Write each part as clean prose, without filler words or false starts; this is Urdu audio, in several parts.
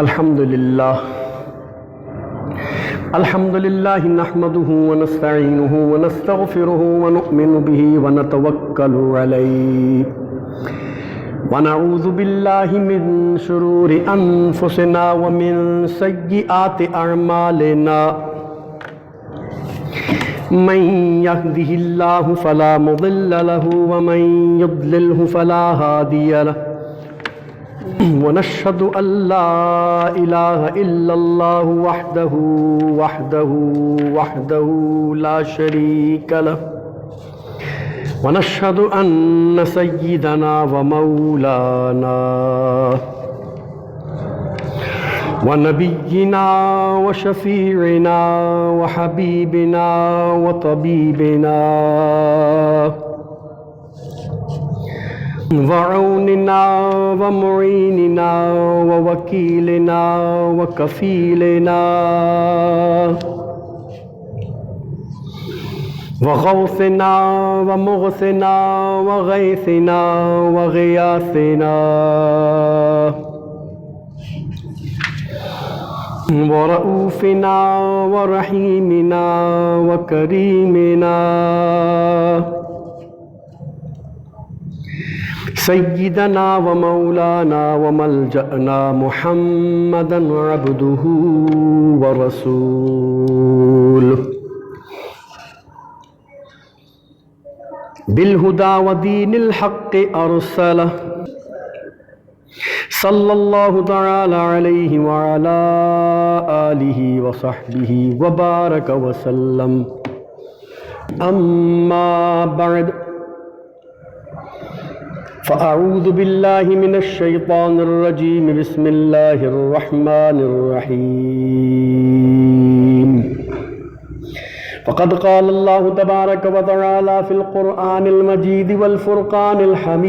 الحمدللہ نحمده ونستعینه ونستغفره ونؤمن به ونتوکل علیہ ونعوذ باللہ من شرور انفسنا ومن سیئات اعمالنا من يهده الله فلا مضل له ومن يضلله فلا هادي له ونشهد أن لا إله إلا الله وحده لا شريك له ونشهد أن سيدنا ومولانا ونبينا وشفيعنا وحبيبنا وطبيبنا وعوننا ومعيننا ووكيلنا وكفيلنا وغوثنا ومغثنا وغيثنا وغياثنا ورؤوفنا ورحيمنا وكريمنا سيدنا ومولانا وملجأنا محمدا عبده ورسوله بالهدى ودين الحق أرسله صلى الله تعالى عليه وعلى آله وصحبه وبارك وسلم أما بعد فأعوذ بالله من الشيطان الرجيم بسم الله الرحمن الرحيم فقد قال الله تبارك وتعالى في القرآن المجيد والفرقان الحميد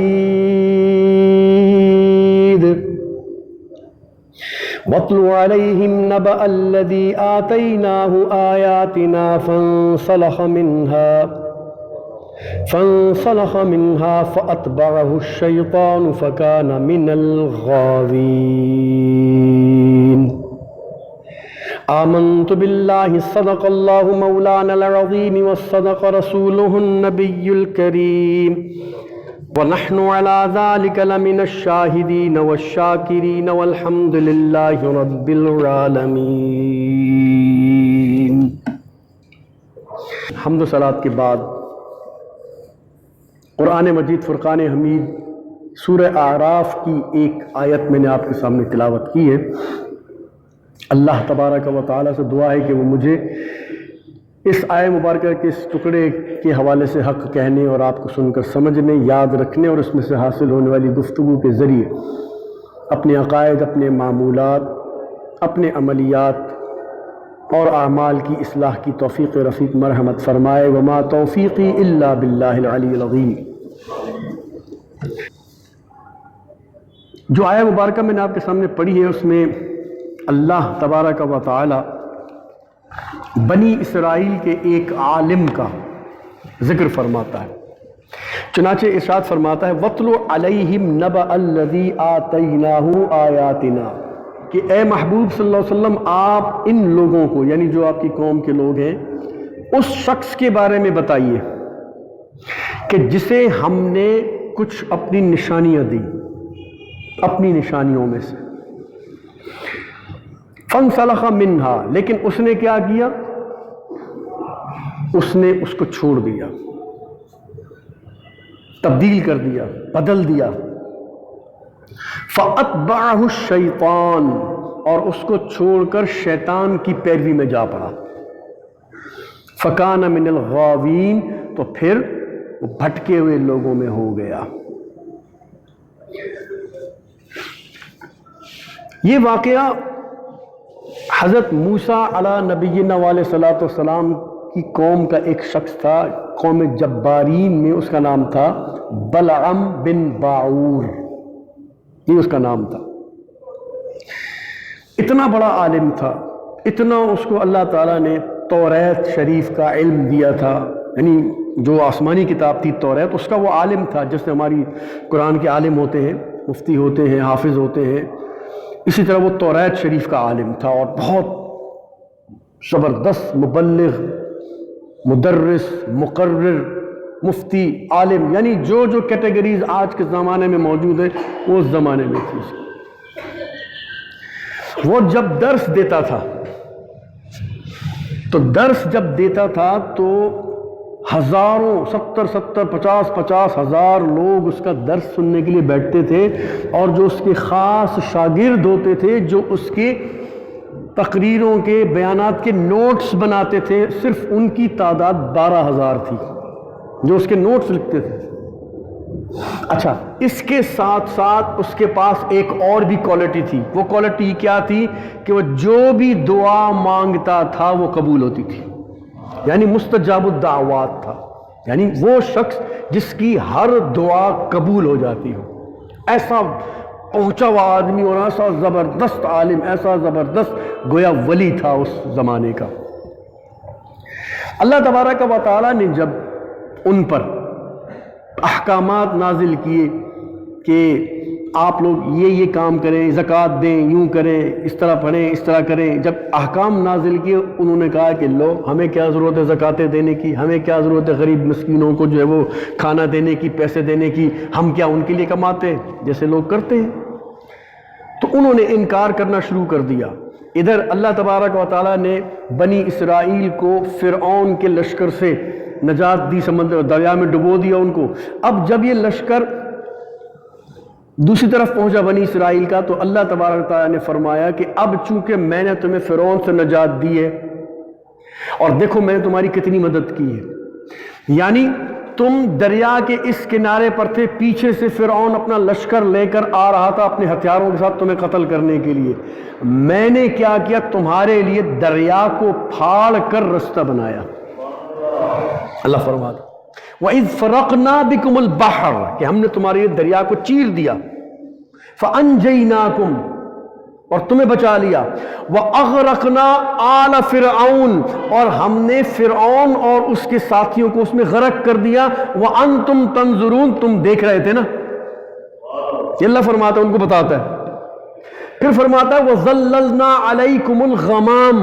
واتل عليهم نبأ الذي آتيناه آياتنا فانسلخ منها فأتبعه الشيطان فكان من الغاوين آمنت بالله صدق الله مولانا العظيم وصدق رسوله النبي الكريم ونحن على ذلك لمن الشاهدين والشاكرين والحمد لله رب العالمين۔ حمد و صلات کے بعد قرآن مجید فرقان حمید سورہ اعراف کی ایک آیت میں نے آپ کے سامنے تلاوت کی ہے۔ اللہ تبارک و تعالیٰ سے دعا ہے کہ وہ مجھے اس آیت مبارکہ کے اس ٹکڑے کے حوالے سے حق کہنے اور آپ کو سن کر سمجھنے، یاد رکھنے اور اس میں سے حاصل ہونے والی گفتگو کے ذریعے اپنے عقائد، اپنے معمولات، اپنے عملیات اور اعمال کی اصلاح کی توفیق رفیق مرحمت فرمائے۔ وما توفیقی الا باللہ العلی العظیم۔ جو آیت مبارکہ میں نے آپ کے سامنے پڑھی ہے اس میں اللہ تبارک و تعالی بنی اسرائیل کے ایک عالم کا ذکر فرماتا ہے۔ چنانچہ ارشاد فرماتا ہے وَاتْلُ عَلَيْهِمْ نَبَأَ الَّذِي آتَيْنَاهُ آيَاتِنَا، کہ اے محبوب صلی اللہ علیہ وسلم آپ ان لوگوں کو، یعنی جو آپ کی قوم کے لوگ ہیں، اس شخص کے بارے میں بتائیے کہ جسے ہم نے کچھ اپنی نشانیاں دی، اپنی نشانیوں میں سے۔ فَانْسَلَخَ مِنْهَا، لیکن اس نے کیا کیا؟ اس نے اس کو چھوڑ دیا، تبدیل کر دیا، بدل دیا۔ فَأَتْبَعَهُ الشَّيْطَانُ، اور اس کو چھوڑ کر شیطان کی پیروی میں جا پڑا۔ فَكَانَ مِنَ الْغَاوِينَ، تو پھر وہ بھٹکے ہوئے لوگوں میں ہو گیا۔ یہ واقعہ حضرت موسیٰ علیہ نبینا علیہ صلاۃ والسلام کی قوم کا ایک شخص تھا، قوم جبارین میں، اس کا نام تھا بلعم بن باعور، یہ اس کا نام تھا۔ اتنا بڑا عالم تھا، اتنا اس کو اللہ تعالیٰ نے توریت شریف کا علم دیا تھا، یعنی جو آسمانی کتاب تھی توریت، اس کا وہ عالم تھا جیسے ہماری قرآن کے عالم ہوتے ہیں، مفتی ہوتے ہیں، حافظ ہوتے ہیں، اسی طرح وہ توریت شریف کا عالم تھا اور بہت زبردست مبلغ، مدرس، مقرر، مفتی، عالم، یعنی جو جو کیٹیگریز آج کے زمانے میں موجود ہیں وہ اس زمانے میں تھی. وہ جب درس دیتا تھا تو ہزاروں، 70 50 ہزار لوگ اس کا درس سننے کے لیے بیٹھتے تھے، اور جو اس کے خاص شاگرد ہوتے تھے جو اس کے تقریروں کے بیانات کے نوٹس بناتے تھے، صرف ان کی تعداد 12,000 تھی جو اس کے نوٹس لکھتے تھے. اچھا، اس کے ساتھ ساتھ اس کے پاس ایک اور بھی کوالٹی تھی. وہ کوالٹی کیا تھی کہ وہ جو بھی دعا مانگتا تھا وہ قبول ہوتی تھی، یعنی مستجاب الدعوات تھا، یعنی وہ شخص جس کی ہر دعا قبول ہو جاتی ہو. ایسا پہنچا ہوا آدمی اور ایسا زبردست عالم، ایسا زبردست گویا ولی تھا اس زمانے کا. اللہ تبارک و تعالیٰ نے جب ان پر احکامات نازل کیے کہ آپ لوگ یہ کام کریں، زکوٰۃ دیں، یوں کریں، اس طرح پڑھیں، اس طرح کریں، جب احکام نازل کیے انہوں نے کہا کہ لو، ہمیں کیا ضرورت ہے زکوٰۃیں دینے کی، ہمیں کیا ضرورت ہے غریب مسکینوں کو جو ہے وہ کھانا دینے کی، پیسے دینے کی، ہم کیا ان کے لیے کماتے ہیں جیسے لوگ کرتے ہیں. تو انہوں نے انکار کرنا شروع کر دیا. ادھر اللہ تبارک و تعالیٰ نے بنی اسرائیل کو فرعون کے لشکر سے نجات دی، سمندر دریا میں ڈبو دیا ان کو. اب جب یہ لشکر دوسری طرف پہنچا بنی اسرائیل کا، تو اللہ تبارک و تعالیٰ نے فرمایا کہ اب چونکہ میں نے تمہیں فرعون سے نجات دی ہے اور دیکھو میں نے تمہاری کتنی مدد کی ہے، یعنی تم دریا کے اس کنارے پر تھے، پیچھے سے فرعون اپنا لشکر لے کر آ رہا تھا اپنے ہتھیاروں کے ساتھ تمہیں قتل کرنے کے لیے، میں نے کیا کیا، تمہارے لیے دریا کو پھاڑ کر رستہ بنایا. اللہ فرماتا وَإِذْ فَرَقْنَا بِكُمُ الْبَحْرَ، کہ ہم نے تمہارے لیے دریا کو چیر دیا، فَأَنْجَيْنَاكُمْ، اور تمہیں بچا لیا، وَأَغْرَقْنَا آلَ فِرْعَوْنَ، اور ہم نے فرعون اور اس کے ساتھیوں کو اس میں غرق کر دیا، وَأَنْتُمْ تَنْظُرُونَ، تم دیکھ رہے تھے نا. یہ اللہ فرماتا ہے، ان کو بتاتا ہے. پھر فرماتا ہے وَظَلَّلْنَا عَلَيْكُمُ الْغَمَامَ،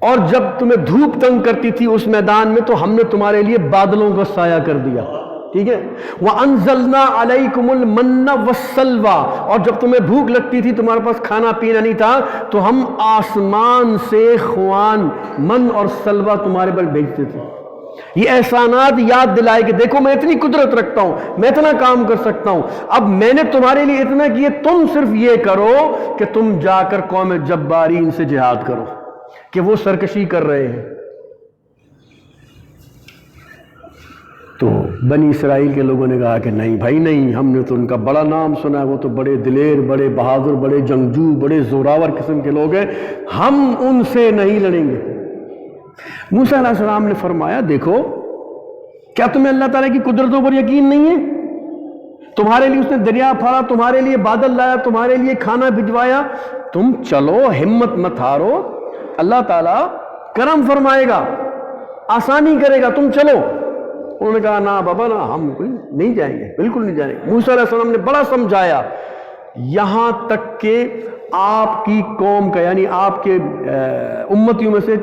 اور جب تمہیں دھوپ تنگ کرتی تھی اس میدان میں تو ہم نے تمہارے لیے بادلوں کا سایہ کر دیا. ٹھیک ہے، وَأَنزَلْنَا عَلَيْكُمُ الْمَنَّ وَالسَّلْوَىٰ، اور جب تمہیں بھوک لگتی تھی تمہارے پاس کھانا پینا نہیں تھا تو ہم آسمان سے خوان، من اور سلوہ تمہارے پر بھیجتے تھے. یہ احسانات یاد دلائے کہ دیکھو میں اتنی قدرت رکھتا ہوں، میں اتنا کام کر سکتا ہوں. اب میں نے تمہارے لیے اتنا کیے، تم صرف یہ کرو کہ تم جا کر قوم جبارین سے جہاد کرو کہ وہ سرکشی کر رہے ہیں. تو بنی اسرائیل کے لوگوں نے کہا کہ نہیں بھائی نہیں، ہم نے تو ان کا بڑا نام سنا ہے، وہ تو بڑے دلیر، بڑے بہادر، بڑے جنگجو، بڑے زوراور قسم کے لوگ ہیں، ہم ان سے نہیں لڑیں گے. موسیٰ علیہ السلام نے فرمایا دیکھو کیا تمہیں اللہ تعالیٰ کی قدرتوں پر یقین نہیں ہے؟ تمہارے لیے اس نے دریا پھاڑا، تمہارے لیے بادل لایا، تمہارے لیے کھانا بھجوایا، تم چلو، ہمت مت ہارو، اللہ تعالیٰ کرم فرمائے گا، آسانی کرے گا، تم چلو. انہوں نے کہا نا بابا نا، ہم نہیں جائیں گے، بالکل نہیں جائیں گے. موسیٰ علیہ السلام نے بڑا سمجھایا، یہاں تک کہ آپ کی قوم کا، یعنی آپ کے امتیوں میں سے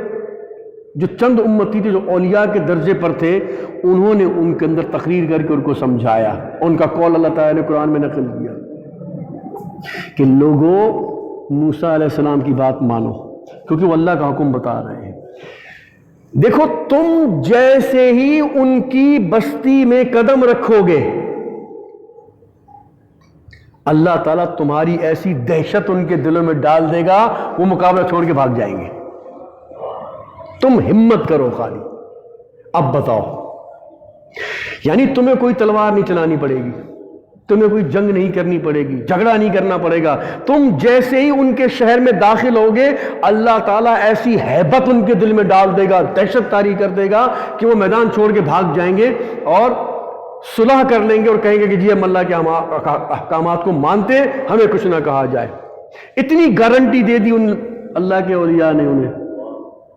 جو چند امتی تھے جو اولیاء کے درجے پر تھے، انہوں نے ان کے اندر تقریر کر کے ان کو سمجھایا. ان کا قول اللہ تعالیٰ نے قرآن میں نقل کیا کہ لوگوں موسیٰ علیہ السلام کی بات مانو کیونکہ وہ اللہ کا حکم بتا رہے ہیں. دیکھو تم جیسے ہی ان کی بستی میں قدم رکھو گے اللہ تعالیٰ تمہاری ایسی دہشت ان کے دلوں میں ڈال دے گا وہ مقابلہ چھوڑ کے بھاگ جائیں گے. تم ہمت کرو خالی. اب بتاؤ، یعنی تمہیں کوئی تلوار نہیں چلانی پڑے گی، تمہیں کوئی جنگ نہیں کرنی پڑے گی، جھگڑا نہیں کرنا پڑے گا. تم جیسے ہی ان کے شہر میں داخل ہوگے اللہ تعالیٰ ایسی ہیبت ان کے دل میں ڈال دے گا، دہشت طاری کر دے گا کہ وہ میدان چھوڑ کے بھاگ جائیں گے اور صلح کر لیں گے اور کہیں گے کہ جی ہم اللہ کے احکامات کو مانتے، ہمیں کچھ نہ کہا جائے. اتنی گارنٹی دے دی ان اللہ کے اولیاء نے انہیں.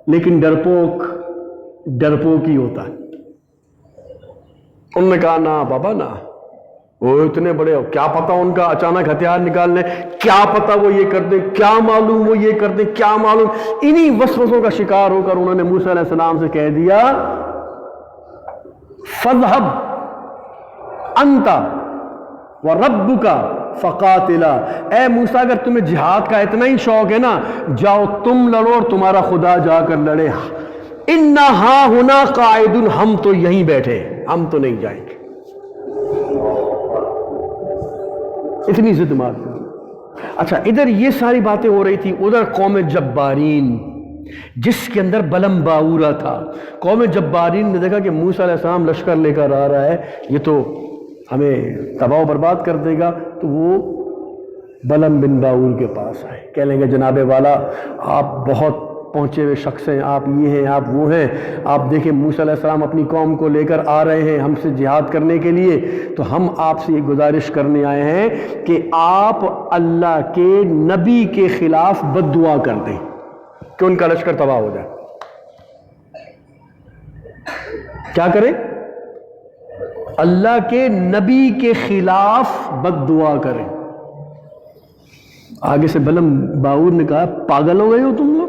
لیکن ڈرپوک ہی ہوتا ہے. انہوں نے کہا نا بابا نا، وہ اتنے بڑے ہو، کیا پتا ان کا اچانک ہتھیار نکالنے، کیا پتا وہ یہ کر دیں، کیا معلوم وہ یہ کر دیں، کیا معلوم۔ انہی وسوسوں کا شکار ہو کر انہوں نے موسیٰ علیہ السلام سے کہہ دیا فَاذْهَبْ أَنْتَ وَرَبُّكَ فَقَاتِلَا، اے موسیٰ اگر تمہیں جہاد کا اتنا ہی شوق ہے نا، جاؤ تم لڑو اور تمہارا خدا جا کر لڑے۔ اِنَّا ہَا هُنَا قَاعِدٌ، ہم تو یہیں بیٹھے، ہم تو نہیں جائیں گے۔ اتنی ضد مارتی۔ اچھا ادھر یہ ساری باتیں ہو رہی تھی، ادھر قوم جبارین جس کے اندر بلم باورا تھا، قوم جبارین نے دیکھا کہ موسیٰ علیہ السلام لشکر لے کر آ رہا ہے، یہ تو ہمیں تباہ و برباد کر دے گا، تو وہ بلم بن باور کے پاس آئے، کہہ لیں گے جناب والا آپ بہت پہنچے ہوئے شخص ہیں، آپ یہ ہیں، آپ وہ ہیں، آپ دیکھیں موسیٰ علیہ السلام اپنی قوم کو لے کر آ رہے ہیں ہم سے جہاد کرنے کے لیے، تو ہم آپ سے یہ گزارش کرنے آئے ہیں کہ آپ اللہ کے نبی کے خلاف بد دعا کر دیں کہ ان کا لشکر تباہ ہو جائے۔ کیا کریں؟ اللہ کے نبی کے خلاف بد دعا کریں۔ آگے سے بلم باور نے کہا پاگل ہو گئے ہو تم لوگ،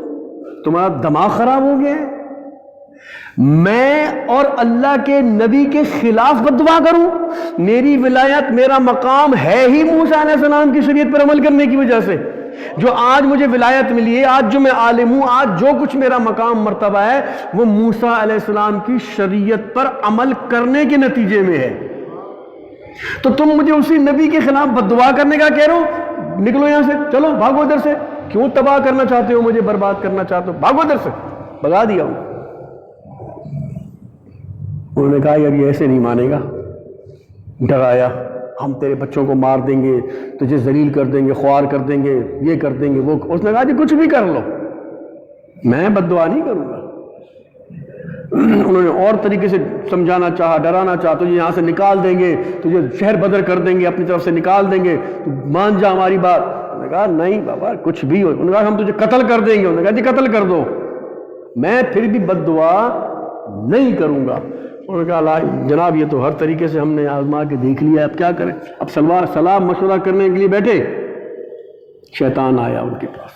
تمہارا دماغ خراب ہو گیا ہے، میں اور اللہ کے نبی کے خلاف بد دعا کروں؟ میری ولایت، میرا مقام ہے ہی موسیٰ علیہ السلام کی شریعت پر عمل کرنے کی وجہ سے۔ جو آج مجھے ولایت ملی ہے، آج جو میں عالم ہوں، آج جو کچھ میرا مقام مرتبہ ہے، وہ موسیٰ علیہ السلام کی شریعت پر عمل کرنے کے نتیجے میں ہے۔ تو تم مجھے اسی نبی کے خلاف بد دعا کرنے کا کہہ رہے ہو؟ نکلو یہاں سے، چلو بھاگو ادھر سے، کیوں تباہ کرنا چاہتے ہو، مجھے برباد کرنا چاہتے ہو، بھاگو ادھر سے، بھگا دیا ہوں۔ انہوں نے کہا یار یہ ایسے نہیں مانے گا، ڈرایا ہم تیرے بچوں کو مار دیں گے، تجھے ذلیل کر دیں گے، خوار کر دیں گے، یہ کر دیں گے وہ۔ اس نے کہا جی کچھ بھی کر لو، میں بد دعا نہیں کروں گا۔ انہوں نے اور طریقے سے سمجھانا چاہا، ڈرانا چاہا، تجھے یہاں سے نکال دیں گے، تجھے شہر بدر کر دیں گے، اپنی طرف سے نکال دیں گے، تو مان جا ہماری بات۔ انہوں نے کہا نہیں بابا کچھ بھی ہو۔ انہوں نے کہا ہم تجھے قتل کر دیں گے۔ انہوں نے کہا جی قتل کر دو، میں پھر بھی بد دعا نہیں کروں گا۔ انہوں نے کہا جناب یہ تو ہر طریقے سے ہم نے آزما کے دیکھ لیا، اب کیا کریں؟ اب صلاح مشورہ کرنے کے لیے بیٹھے، شیطان آیا ان کے پاس۔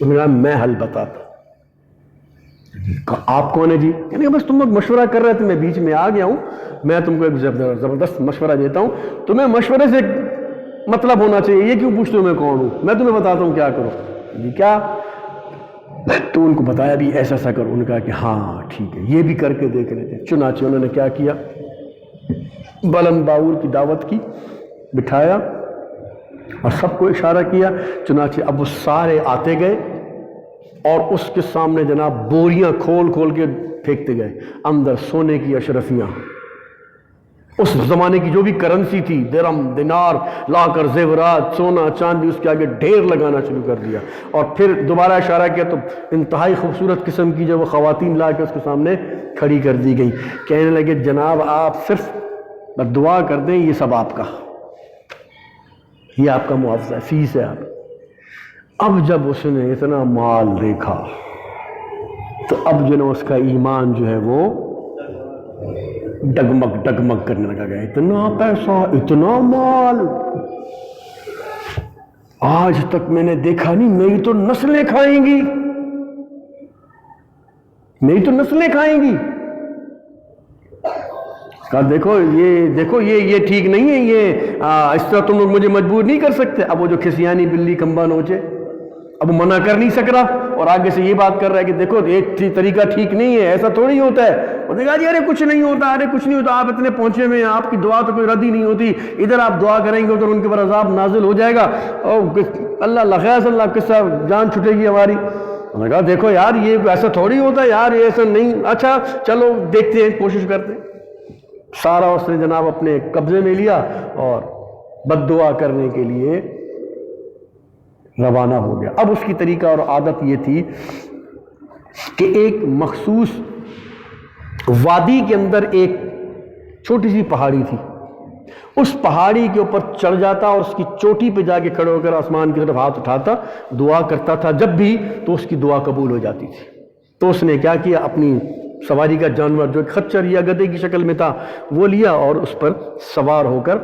انہوں نے کہا میں حل بتاتا ہوں۔ آپ کون ہیں جی؟ یعنی کہ بس تم لوگ مشورہ کر رہے تھے، میں بیچ میں آ گیا ہوں، میں تم کو ایک زبردست مشورہ دیتا ہوں، تمہیں مشورے سے مطلب ہونا چاہیے، یہ کیوں پوچھتے ہو میں کون ہوں؟ میں تمہیں بتاتا ہوں کیا کرو۔ جی کیا؟ تو ان کو بتایا بھی ایسا ایسا کرو۔ انہوں نے کہا کہ ہاں ٹھیک ہے یہ بھی کر کے دیکھ لیتے۔ چنانچہ انہوں نے کیا کیا، بلم باور کی دعوت کی، بٹھایا اور سب کو اشارہ کیا۔ چنانچہ اب وہ سارے آتے گئے اور اس کے سامنے جناب بوریاں کھول کھول کے پھینکتے گئے، اندر سونے کی اشرفیاں، اس زمانے کی جو بھی کرنسی تھی، درم دینار لا کر زیورات، سونا چاندی، اس کے آگے ڈھیر لگانا شروع کر دیا۔ اور پھر دوبارہ اشارہ کیا تو انتہائی خوبصورت قسم کی جو وہ خواتین لا کے اس کے سامنے کھڑی کر دی گئی۔ کہنے لگے جناب آپ صرف بس دعا کر دیں، یہ سب آپ کا، یہ آپ کا معاوضہ ہے، فیس ہے آپ۔ اب جب اس نے اتنا مال دیکھا تو اب جو نا اس کا ایمان جو ہے وہ ڈگمگ ڈگمگ کرنے لگا گیا۔ اتنا پیسہ، اتنا مال، آج تک میں نے دیکھا نہیں، میری تو نسلیں کھائیں گی، میری تو نسلیں کھائیں گی۔ کہا دیکھو یہ ٹھیک نہیں ہے، یہ اس طرح تم لوگ مجھے مجبور نہیں کر سکتے۔ اب وہ جو کھسیانی بلی کمبا نوچے، اب وہ منع کر نہیں سک رہا، اور آگے سے یہ بات کر رہا ہے کہ دیکھو ایک طریقہ ٹھیک نہیں ہے، ایسا تھوڑی ہوتا ہے۔ انہوں نے کہا جی ارے کچھ نہیں ہوتا، ارے کچھ نہیں ہوتا، آپ اتنے پہنچے ہوئے ہیں، آپ کی دعا تو کوئی رد ہی نہیں ہوتی، ادھر آپ دعا کریں گے تو ان کے پر عذاب نازل ہو جائے گا، اور اللہ خیر اللہ قصہ جان چھٹے گی ہماری۔ انہوں نے کہا دیکھو یار یہ ایسا تھوڑی ہوتا ہے یار، یہ ایسا نہیں، اچھا چلو دیکھتے ہیں، کوشش کرتے ہیں۔ سارا اس نے جناب اپنے قبضے میں لیا اور بد دعا کرنے کے لیے روانہ ہو گیا۔ اب اس کی طریقہ اور عادت یہ تھی کہ ایک مخصوص وادی کے اندر ایک چھوٹی سی پہاڑی تھی، اس پہاڑی کے اوپر چڑھ جاتا اور اس کی چوٹی پہ جا کے کھڑے ہو کر آسمان کی طرف ہاتھ اٹھاتا، دعا کرتا تھا، جب بھی تو اس کی دعا قبول ہو جاتی تھی۔ تو اس نے کیا کیا، اپنی سواری کا جانور جو خچر یا گدھے کی شکل میں تھا وہ لیا اور اس پر سوار ہو کر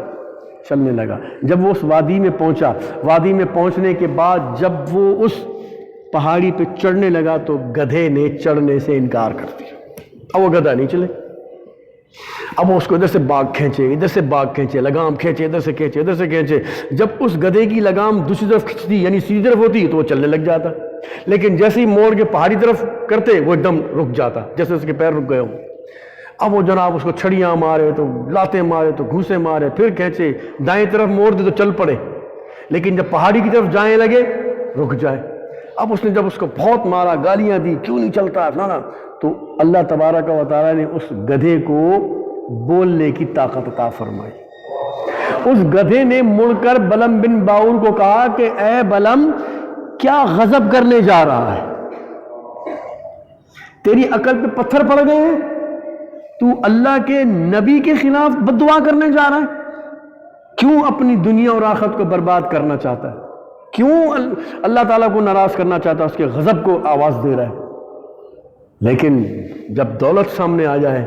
چلنے لگا۔ جب وہ اس وادی میں پہنچا، وادی میں پہنچنے کے بعد جب وہ اس پہاڑی پہ چڑھنے لگا تو گدھے نے چڑھنے سے انکار کر دیا۔ اب وہ گدھا نہیں چلے، اب وہ اس کو ادھر سے باغ کھینچے، ادھر سے باغ کھینچے، لگام کھینچے، ادھر سے کھینچے، ادھر سے کھینچے۔ جب اس گدھے کی لگام دوسری طرف کھینچتی یعنی سیدھی طرف ہوتی تو وہ چلنے لگ جاتا، لیکن جیسے ہی موڑ کے پہاڑی طرف کرتے وہ ایک دم رک جاتا، جیسے اس کے پیر رک گئے ہوں۔ اب وہ جناب اس کو چھڑیاں مارے تو لاتیں مارے تو گھوسے مارے، پھر کھینچے، دائیں طرف موڑ دے تو چل پڑے، لیکن جب پہاڑی کی طرف جائیں لگے رک جائے۔ اب اس نے جب اس کو بہت مارا، گالیاں دی، کیوں نہیں چلتا فلانا، تو اللہ تبارک و تعالیٰ نے اس گدھے کو بولنے کی طاقت عطا فرمائی۔ اس گدھے نے مڑ کر بلم بن باور کو کہا کہ اے بلم، کیا غضب کرنے جا رہا ہے؟ تیری عقل پہ پتھر پڑ گئے ہیں؟ تو اللہ کے نبی کے خلاف بد دعا کرنے جا رہا ہے؟ کیوں اپنی دنیا اور آخرت کو برباد کرنا چاہتا ہے؟ کیوں اللہ تعالیٰ کو ناراض کرنا چاہتا ہے؟ اس کے غضب کو آواز دے رہا ہے۔ لیکن جب دولت سامنے آ جائے،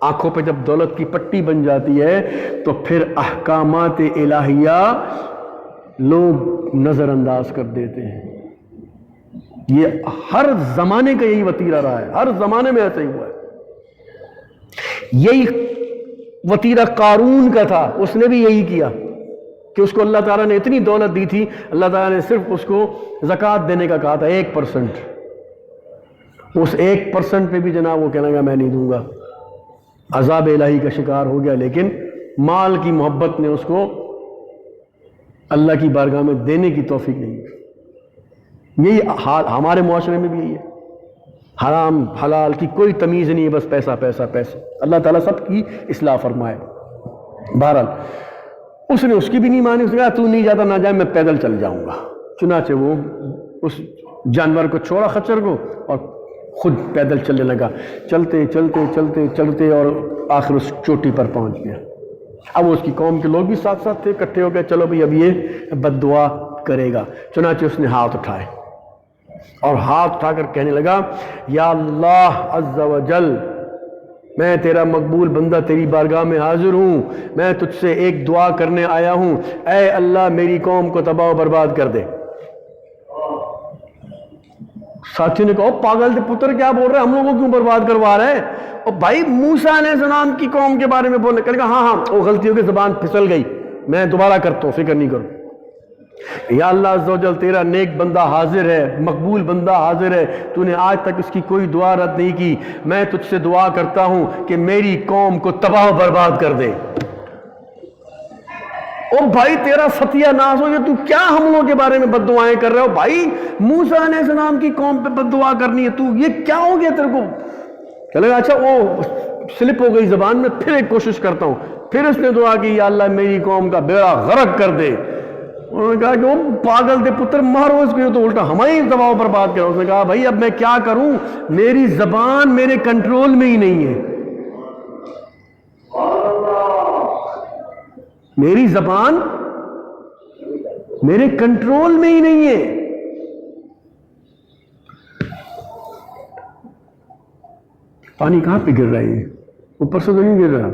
آنکھوں پہ جب دولت کی پٹی بن جاتی ہے تو پھر احکامات الہیہ لوگ نظر انداز کر دیتے ہیں۔ یہ ہر زمانے کا یہی وتیرہ رہا ہے، ہر زمانے میں ایسا ہی ہوا ہے۔ یہی وتیرہ قارون کا تھا، اس نے بھی یہی کیا کہ اس کو اللہ تعالیٰ نے اتنی دولت دی تھی، اللہ تعالیٰ نے صرف اس کو زکوٰۃ دینے کا کہا تھا 1%۔ اس 1% پہ بھی جناب وہ کہنے لگا میں نہیں دوں گا، عذاب الہی کا شکار ہو گیا۔ لیکن مال کی محبت نے اس کو اللہ کی بارگاہ میں دینے کی توفیق نہیں دی۔ یہی حال ہمارے معاشرے میں بھی یہی ہے، حرام حلال کی کوئی تمیز نہیں ہے، بس پیسہ پیسہ پیسہ۔ اللہ تعالیٰ سب کی اصلاح فرمائے۔ بہرحال اس نے اس کی بھی نہیں مانی، اس نے کہا تو نہیں جاتا نہ جائے، میں پیدل چل جاؤں گا۔ چنانچہ وہ اس جانور کو چھوڑا، خچر کو، اور خود پیدل چلنے لگا۔ چلتے چلتے چلتے چلتے اور آخر اس چوٹی پر پہنچ گیا۔ اب اس کی قوم کے لوگ بھی ساتھ ساتھ تھے، اکٹھے ہو گئے، چلو بھئی اب یہ بد دعا کرے گا۔ چنانچہ اس نے ہاتھ اٹھائے اور ہاتھ اٹھا کر کہنے لگا یا اللہ عز و جل، میں تیرا مقبول بندہ تیری بارگاہ میں حاضر ہوں، میں تجھ سے ایک دعا کرنے آیا ہوں، اے اللہ میری قوم کو تباہ و برباد کر دے۔ ساتھی نے کہا پاگل دے پتر کیا بول رہے ہیں، ہم لوگوں کو کیوں برباد کروا رہے ہیں؟ اور بھائی موسیٰ علیہ السلام کی قوم کے بارے میں بولنے کہ ہاں وہ غلطی ہو گئی، زبان پھسل گئی، میں دوبارہ کرتا ہوں، فکر نہیں کروں۔ یا اللہ عز و جل تیرا نیک بندہ حاضر ہے، مقبول بندہ حاضر ہے، تو نے آج تک اس کی کوئی دعا رد نہیں کی، میں تجھ سے دعا کرتا ہوں کہ میری قوم کو تباہ و برباد کر دے۔ او بھائی تیرا ستیہ ناس ہو، یہ تو کیا ہم لوگوں کے بارے میں بد دعائیں کر رہے ہو؟ بھائی موسیٰ علیہ السلام کی قوم پہ بد دعا کرنی ہے، تو یہ کیا ہو گیا تیرے کو؟ چلے گا اچھا وہ سلپ ہو گئی زبان میں، پھر ایک کوشش کرتا ہوں۔ پھر اس نے دعا کی یا اللہ میری قوم کا بیڑا غرق کر دے۔ انہوں نے کہا کہ وہ پاگل دے پتر مارو اس کو، تو الٹا ہمیں تباہ و برباد کرو۔ اس نے کہا بھائی اب میں کیا کروں، میری زبان میرے کنٹرول میں ہی نہیں ہے، میری زبان میرے کنٹرول میں ہی نہیں ہے۔ پانی کہاں پہ گر رہا ہے؟ اوپر سے تو نہیں گر رہا۔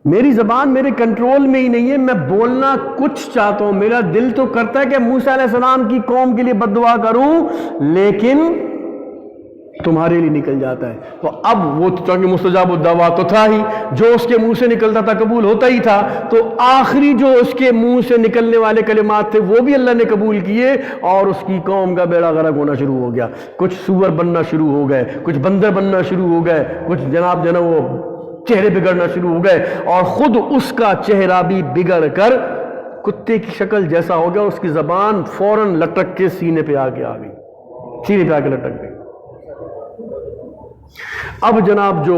میری زبان میرے کنٹرول میں ہی نہیں ہے، میں بولنا کچھ چاہتا ہوں، میرا دل تو کرتا ہے کہ موسیٰ علیہ السلام کی قوم کے لیے بد دعا کروں، لیکن تمہارے لیے نکل جاتا ہے۔ تو اب وہ چونکہ مستجاب الدعوات تو تھا ہی، جو اس کے منہ سے نکلتا تھا قبول ہوتا ہی تھا، تو آخری جو اس کے منہ سے نکلنے والے کلمات تھے وہ بھی اللہ نے قبول کیے، اور اس کی قوم کا بیڑا غرق ہونا شروع ہو گیا۔ کچھ سور بننا شروع ہو گئے، کچھ بندر بننا شروع ہو گئے، کچھ جناب وہ چہرے بگڑنا شروع ہو گئے، اور خود اس کا چہرہ بھی بگڑ کر کتے کی شکل جیسا ہو گیا، اس کی زبان فوراً لٹک کے سینے پہ آ گئی، سینے پہ آ کے لٹک گئی۔ اب جناب جو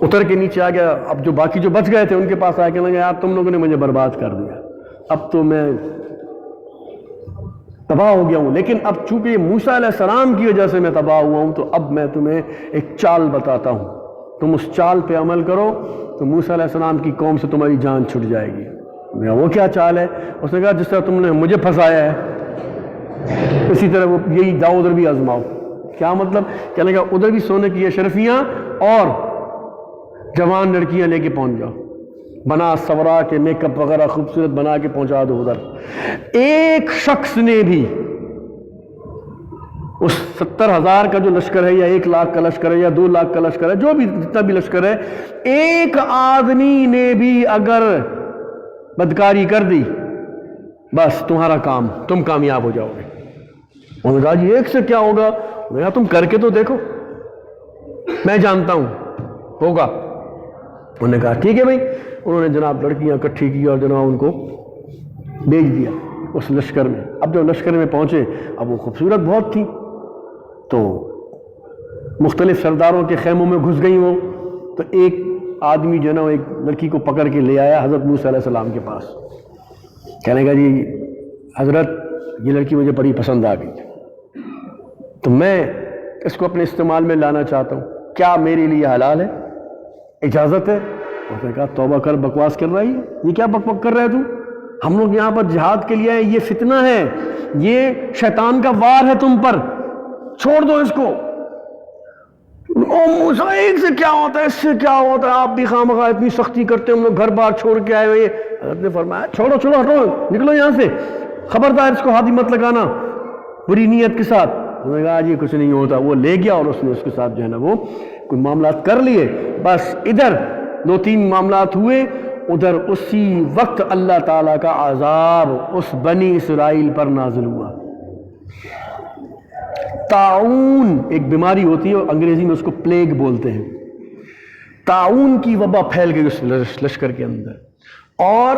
اتر کے نیچے آ گیا، اب جو باقی جو بچ گئے تھے ان کے پاس آ کے لگے یار تم لوگوں نے مجھے برباد کر دیا، اب تو میں تباہ ہو گیا ہوں، لیکن اب چونکہ یہ موسیٰ علیہ السلام کی وجہ سے میں تباہ ہوا ہوں، تو اب میں تمہیں ایک چال بتاتا ہوں، تم اس چال پہ عمل کرو تو موسیٰ علیہ السلام کی قوم سے تمہاری جان چھٹ جائے گی۔ وہ کیا چال ہے؟ اس نے کہا جس طرح تم نے مجھے پھنسایا ہے اسی طرح وہ یہی جاؤ ادھر بھی آزماؤ۔ کیا مطلب؟ کہنے لگا ادھر بھی سونے کی اشرفیاں اور جوان لڑکیاں لے کے پہنچ جاؤ، بنا سورا کے میک اپ وغیرہ خوبصورت بنا کے پہنچا دو ادھر۔ ایک شخص نے بھی اس 70,000 کا جو لشکر ہے یا 1 لاکھ کا لشکر ہے یا 2 لاکھ کا لشکر ہے، جو بھی جتنا بھی لشکر ہے، ایک آدمی نے بھی اگر بدکاری کر دی بس تمہارا کام، تم کامیاب ہو جاؤ گے۔ انہوں نے کہا جی ایک سے کیا ہوگا؟ انہوں نے کہا تم کر کے تو دیکھو، میں جانتا ہوں ہوگا۔ انہوں نے کہا ٹھیک ہے بھائی۔ انہوں نے جناب لڑکیاں اکٹھی کی اور جناب ان کو بھیج دیا اس لشکر میں۔ اب جب لشکر میں پہنچے، اب وہ خوبصورت بہت تھی تو مختلف سرداروں کے خیموں میں گھس گئی وہ، تو ایک آدمی جو ہے نا ایک لڑکی کو پکڑ کے لے آیا حضرت موسیٰ علیہ السلام کے پاس، کہنے کا جی حضرت یہ لڑکی مجھے بڑی پسند آ گئی تو میں اس کو اپنے استعمال میں لانا چاہتا ہوں، کیا میرے لیے حلال ہے؟ اجازت ہے؟ اس نے کہا توبہ کر، بکواس کر رہی ہے، یہ کیا بک بک کر رہا ہے تو؟ ہم لوگ یہاں پر جہاد کے لیے آئے، یہ فتنہ ہے، یہ شیطان کا وار ہے تم پر، چھوڑ دو اس کو۔ او موسیٰ ایک سے کیا ہوتا ہے، اس سے کیا ہوتا ہے، آپ بھی خامخواہ اتنی سختی کرتے ہیں، ہم لوگ گھر بار چھوڑ کے آئے ہوئے۔ حضرت نے فرمایا چھوڑو چھوڑو ہٹو، نکلو یہاں سے، خبردار اس کو ہاتھ مت لگانا بری نیت کے ساتھ۔ انہوں نے کہا جی کچھ نہیں ہوتا۔ وہ لے گیا اور اس نے اس کے ساتھ جو ہے نا وہ کوئی معاملات کر لیے۔ بس ادھر 2-3 معاملات ہوئے، ادھر اسی وقت اللہ تعالیٰ کا عذاب اس بنی اسرائیل پر نازل ہوا۔ طاعون ایک بیماری ہوتی ہے اور انگریزی میں اس کو پلیگ بولتے ہیں۔ طاعون کی وبا پھیل گئی اس لشکر کے اندر اور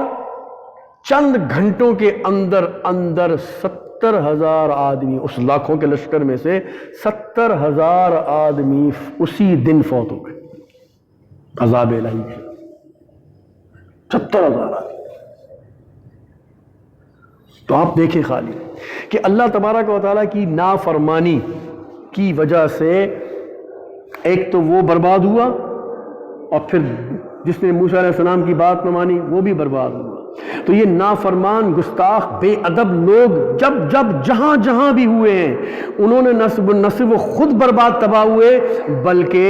چند گھنٹوں کے اندر 70,000 آدمی، اس لاکھوں کے لشکر میں سے 70,000 آدمی اسی دن فوت ہو گئے عذاب الہی کے۔ 70,000 آدمی۔ تو آپ دیکھیں خالی کہ اللہ تبارک و تعالیٰ کی نافرمانی کی وجہ سے ایک تو وہ برباد ہوا اور پھر جس نے موسیٰ علیہ السلام کی بات نہ مانی وہ بھی برباد ہوا۔ تو یہ نافرمان گستاخ بے ادب لوگ جب جہاں جہاں بھی ہوئے ہیں، انہوں نے نہ صرف وہ خود برباد تباہ ہوئے بلکہ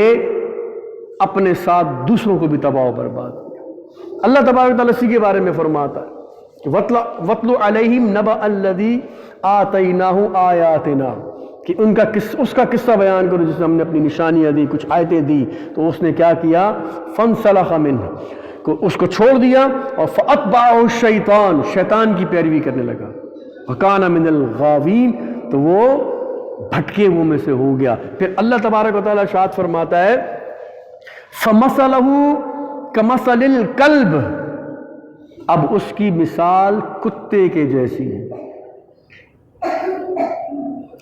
اپنے ساتھ دوسروں کو بھی تباہ و برباد کیا۔ اللہ تبارک و تعالیٰ اسی کے بارے میں فرماتا ہے وَاتْلُ عَلَيْهِمْ نَبَأَ الَّذِي آتَيْنَاهُ آيَاتِنَا، کہ اس کا قصہ بیان کرو جس نے ہم نے اپنی نشانیاں دی، کچھ آیتیں دی۔ تو اس نے کیا کیا؟ فَانْسَلَخَ مِنْهُ، اس کو چھوڑ دیا اور فَأَتْبَعَهُ الشَّيْطَانُ، شیطان کی پیروی کرنے لگا۔ وَكَانَ مِنَ الْغَاوِينَ، تو وہ بھٹکے وہ میں سے ہو گیا۔ پھر اللہ تبارک و تعالیٰ ارشاد فرماتا ہے فَمَثَلُهُ كَمَثَلِ الْكَلْبِ، اب اس کی مثال کتے کے جیسی ہے۔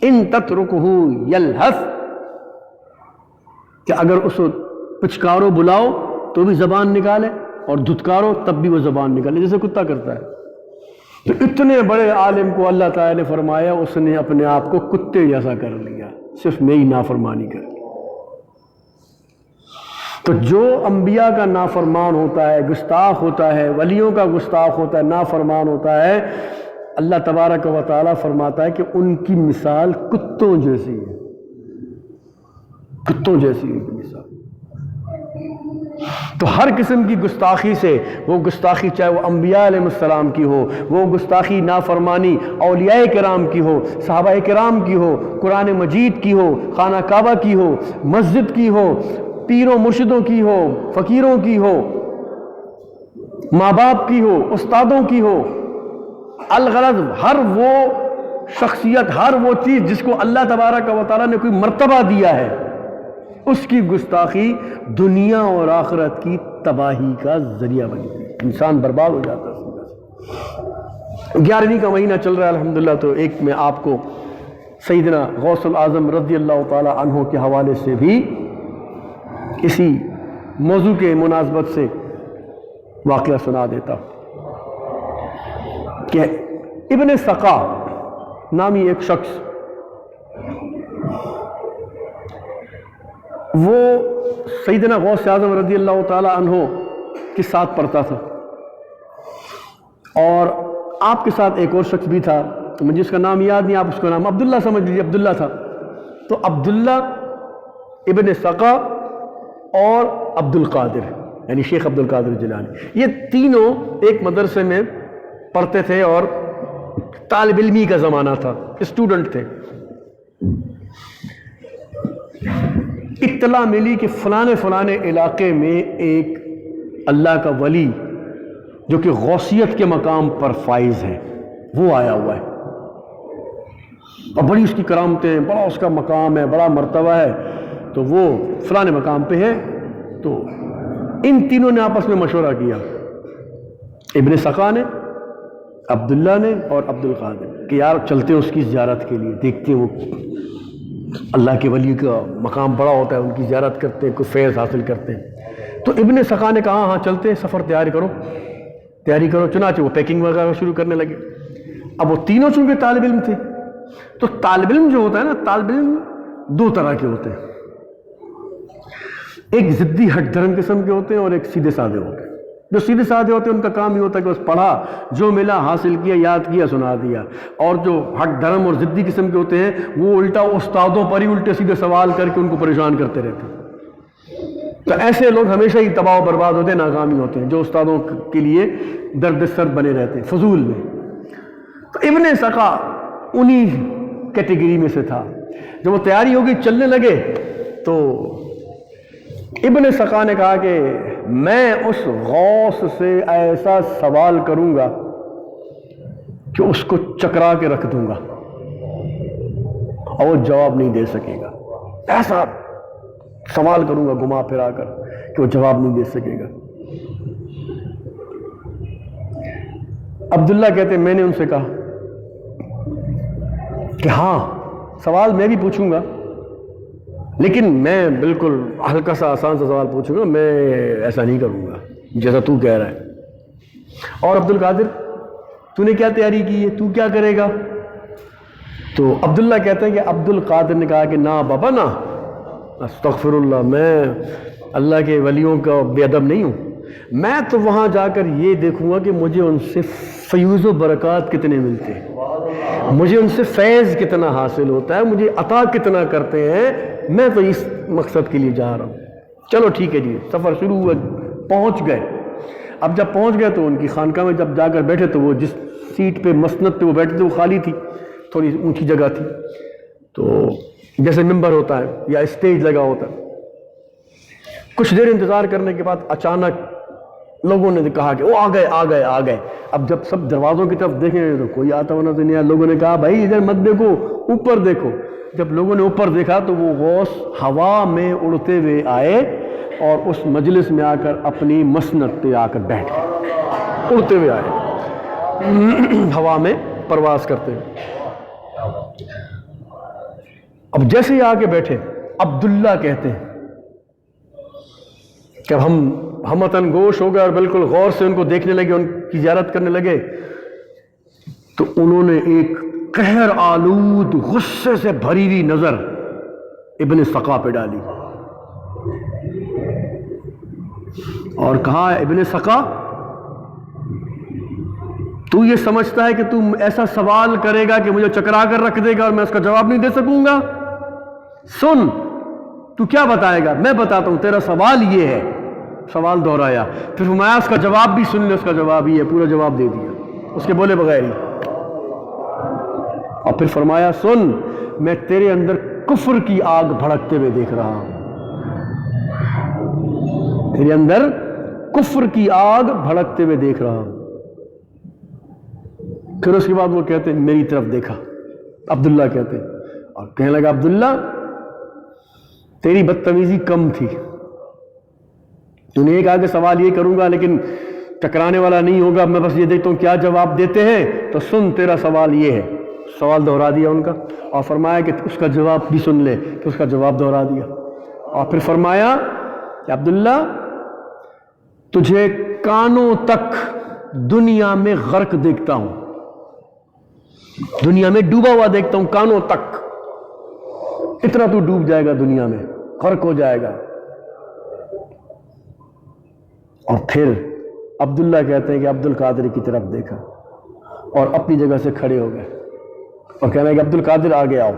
ان تترکہ یلہث، کہ اگر اس کو پچکارو بلاؤ تو بھی زبان نکالے اور دھتکارو تب بھی وہ زبان نکالے، جیسے کتا کرتا ہے۔ تو اتنے بڑے عالم کو اللہ تعالیٰ نے فرمایا اس نے اپنے آپ کو کتے جیسا کر لیا، صرف میری نافرمانی کر لی۔ تو جو انبیاء کا نافرمان ہوتا ہے، گستاخ ہوتا ہے، ولیوں کا گستاخ ہوتا ہے، نافرمان ہوتا ہے، اللہ تبارک و تعالیٰ فرماتا ہے کہ ان کی مثال کتوں جیسی ہے، کتوں جیسی ان کی مثال۔ تو ہر قسم کی گستاخی سے، وہ گستاخی چاہے وہ انبیاء علیہ السلام کی ہو، وہ گستاخی نافرمانی اولیاء کرام کی ہو، صحابہ کرام کی ہو، قرآن مجید کی ہو، خانہ کعبہ کی ہو، مسجد کی ہو، پیروں مرشدوں کی ہو، فقیروں کی ہو، ماں باپ کی ہو، استادوں کی ہو، الغرض ہر وہ شخصیت، ہر وہ چیز جس کو اللہ تبارک و تعالیٰ نے کوئی مرتبہ دیا ہے، اس کی گستاخی دنیا اور آخرت کی تباہی کا ذریعہ بنتی ہے، انسان برباد ہو جاتا ہے۔ 11ویں کا مہینہ چل رہا ہے الحمدللہ، تو ایک میں آپ کو سیدنا غوث الاعظم رضی اللہ تعالی عنہ کے حوالے سے بھی اسی موضوع کے مناسبت سے واقعہ سنا دیتا ہوں کہ ابن سقا نامی ایک شخص، وہ سیدنا غوث اعظم رضی اللہ تعالی عنہ کے ساتھ پڑھتا تھا، اور آپ کے ساتھ ایک اور شخص بھی تھا، مجھے اس کا نام یاد نہیں، آپ اس کا نام عبداللہ سمجھ لیجیے، عبداللہ تھا۔ تو تو عبداللہ ابن سقا اور عبد القادر یعنی شیخ عبد القادر جیلانی، یہ تینوں ایک مدرسے میں پڑھتے تھے اور طالب علمی کا زمانہ تھا، اسٹوڈنٹ تھے۔ اطلاع ملی کہ فلانے علاقے میں ایک اللہ کا ولی جو کہ غوثیت کے مقام پر فائز ہے وہ آیا ہوا ہے، اور بڑی اس کی کرامتیں، بڑا اس کا مقام ہے، بڑا مرتبہ ہے، تو وہ فلانے مقام پہ ہے۔ تو ان تینوں نے آپس میں مشورہ کیا، ابن سقا نے، عبداللہ نے اور عبد القادر، کہ یار چلتے ہیں اس کی زیارت کے لیے، دیکھتے ہیں وہ اللہ کے ولی کا مقام بڑا ہوتا ہے، ان کی زیارت کرتے ہیں، کوئی فیض حاصل کرتے ہیں۔ تو ابن سقا نے کہا ہاں چلتے ہیں، سفر تیاری کرو۔ چنانچہ وہ پیکنگ وغیرہ شروع کرنے لگے۔ اب وہ تینوں چونکہ طالب علم تھے، تو طالب علم جو ہوتا ہے نا، طالب علم دو طرح کے ہوتے ہیں، ایک ضدی ہٹ دھرم قسم کے ہوتے ہیں اور ایک سیدھے سادے ہوتے ہیں۔ جو سیدھے سادے ہوتے ہیں ان کا کام یہ ہوتا ہے کہ بس پڑھا، جو ملا حاصل کیا، یاد کیا، سنا دیا، اور جو ہٹ دھرم اور ضدی قسم کے ہوتے ہیں وہ الٹا استادوں پر ہی الٹے سیدھے سوال کر کے ان کو پریشان کرتے رہتے ہیں۔ تو ایسے لوگ ہمیشہ ہی تباہ و برباد ہوتے ہیں، ناکامی ہوتے ہیں، جو استادوں کے لیے درد سر بنے رہتے ہیں فضول میں۔ تو ابن سقا انہی کیٹیگری میں سے تھا۔ جب وہ تیاری ہوگی، چلنے لگے، تو ابن سقا نے کہا کہ میں اس غوث سے ایسا سوال کروں گا کہ اس کو چکرا کے رکھ دوں گا اور وہ جواب نہیں دے سکے گا۔ ایسا سوال کروں گا گھما پھرا کر کہ وہ جواب نہیں دے سکے گا۔ عبداللہ کہتے ہیں میں نے ان سے کہا کہ ہاں سوال میں بھی پوچھوں گا، لیکن میں بالکل ہلکا سا آسان سا سوال پوچھوں گا، میں ایسا نہیں کروں گا جیسا تو کہہ رہا ہے۔ اور عبد القادر تو نے کیا تیاری کی ہے، تو کیا کرے گا؟ تو عبداللہ کہتے ہیں کہ عبد القادر نے کہا کہ نا بابا نا، استغفر اللہ، میں اللہ کے ولیوں کا بے ادب نہیں ہوں، میں تو وہاں جا کر یہ دیکھوں گا کہ مجھے ان سے فیوز و برکات کتنے ملتے ہیں، مجھے ان سے فیض کتنا حاصل ہوتا ہے، مجھے عطا کتنا کرتے ہیں، میں تو اس مقصد کے لیے جا رہا ہوں۔ چلو ٹھیک ہے جی، سفر شروع ہوا، پہنچ گئے۔ اب جب پہنچ گئے تو ان کی خانقاہ میں جب جا کر بیٹھے تو وہ جس سیٹ پہ مسند پہ وہ بیٹھے تھے وہ خالی تھی، تھوڑی اونچی جگہ تھی، تو جیسے ممبر ہوتا ہے یا اسٹیج لگا ہوتا ہے۔ کچھ دیر انتظار کرنے کے بعد اچانک لوگوں نے کہا کہ وہ آ گئے۔ اب جب سب دروازوں کی طرف دیکھیں تو کوئی آتا ہونا تو نہیں آیا۔ لوگوں نے کہا بھائی ادھر مت دیکھو، اوپر دیکھو۔ جب لوگوں نے اوپر دیکھا تو وہ غوث ہوا میں اڑتے ہوئے آئے اور اس مجلس میں آ کر اپنی مسند پہ آ کر بیٹھ گئے، اڑتے ہوئے آئے، ہوا میں پرواز کرتے ہوئے۔ اب جیسے ہی آگے بیٹھے، عبداللہ کہتے ہیں کہ ہم وطن گوش ہو گئے اور بالکل غور سے ان کو دیکھنے لگے، ان کی زیارت کرنے لگے، تو انہوں نے ایک قہر آلود غصے سے بھری ہوئی نظر ابن سقا پہ ڈالی اور کہا ابن سقا تو یہ سمجھتا ہے کہ تم ایسا سوال کرے گا کہ مجھے چکرا کر رکھ دے گا اور میں اس کا جواب نہیں دے سکوں گا؟ سن، تو کیا بتائے گا؟ میں بتاتا ہوں، تیرا سوال یہ ہے۔ سوال دہرایا، پھر فرمایا اس کا جواب بھی سن لے، اس کا جواب ہی ہے، پورا جواب دے دیا اس کے بولے بغیر ہی۔ اور پھر فرمایا سن، میں تیرے اندر کفر کی آگ بھڑکتے ہوئے دیکھ رہا ہوں، تیرے اندر کفر کی آگ بھڑکتے ہوئے دیکھ رہا ہوں۔ پھر اس کے بعد وہ کہتے ہیں میری طرف دیکھا، عبداللہ کہتے ہیں، اور کہنے لگا عبداللہ تیری بدتمیزی کم تھی، تو نے کہا کہ سوال یہ کروں گا لیکن ٹکرانے والا نہیں ہوگا، میں بس یہ دیکھتا ہوں کیا جواب دیتے ہیں، تو سن تیرا سوال یہ ہے۔ سوال دہرا دیا ان کا اور فرمایا کہ اس کا جواب بھی سن لے، کہ اس کا جواب دہرا دیا اور پھر فرمایا کہ عبداللہ تجھے کانوں تک دنیا میں غرق دیکھتا ہوں، دنیا میں ڈوبا ہوا دیکھتا ہوں، کانوں تک، اتنا تو ڈوب جائے گا، دنیا میں غرق ہو جائے گا۔ اور پھر عبداللہ کہتے ہیں کہ عبد القادر کی طرف دیکھا اور اپنی جگہ سے کھڑے ہو گئے اور کہنا ہے کہ عبد القادر آگے آؤ۔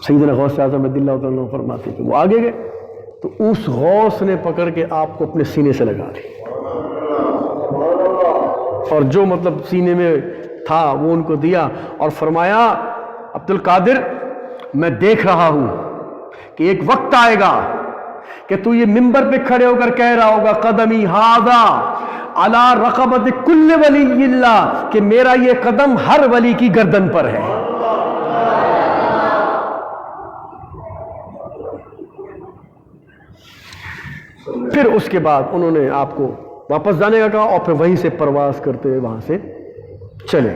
سیدنا غوث اعظم رضی اللہ تعالیٰ عنہ فرماتے کہ وہ آگے گئے تو اس غوث نے پکڑ کے آپ کو اپنے سینے سے لگا دی، اور جو مطلب سینے میں تھا وہ ان کو دیا، اور فرمایا عبد القادر میں دیکھ رہا ہوں کہ ایک وقت آئے گا کہ تو یہ ممبر پہ کھڑے ہو کر کہہ رہا ہوگا قدمی ھذا علی رقبۃ کل ولی اللہ، کہ میرا یہ قدم ہر ولی کی گردن پر ہے۔ پھر اس کے بعد انہوں نے آپ کو واپس جانے کا کہا، اور پھر وہیں سے پرواز کرتے ہوئے وہاں سے چلے۔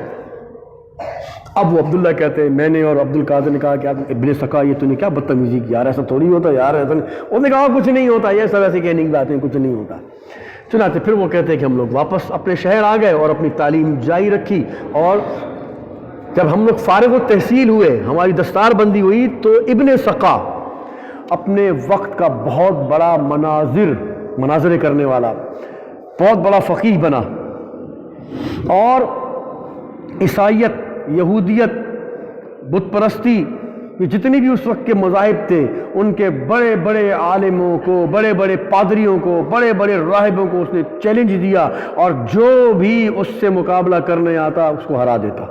اب وہ عبداللہ کہتے ہیں میں نے اور عبد القادر نے کہا کہ ابن سقا یہ تو نے کیا بدتمیزی کی یار، ایسا تھوڑی ہوتا یار، ایسا نہیں۔ انہوں نے کہا کچھ نہیں ہوتا، یہ سب ایسے کہنے کی باتیں، کچھ نہیں ہوتا۔ چنانچہ پھر وہ کہتے ہیں کہ ہم لوگ واپس اپنے شہر آ گئے اور اپنی تعلیم جاری رکھی، اور جب ہم لوگ فارغ التحصیل ہوئے، ہماری دستار بندی ہوئی، تو ابن سقا اپنے وقت کا بہت بڑا مناظرے کرنے والا بہت بڑا فقیہ بنا، اور عیسائیت، یہودیت، بت پرستی، یہ جتنی بھی اس وقت کے مذاہب تھے، ان کے بڑے بڑے عالموں کو، بڑے بڑے پادریوں کو، بڑے بڑے راہبوں کو اس نے چیلنج دیا، اور جو بھی اس سے مقابلہ کرنے آتا اس کو ہرا دیتا۔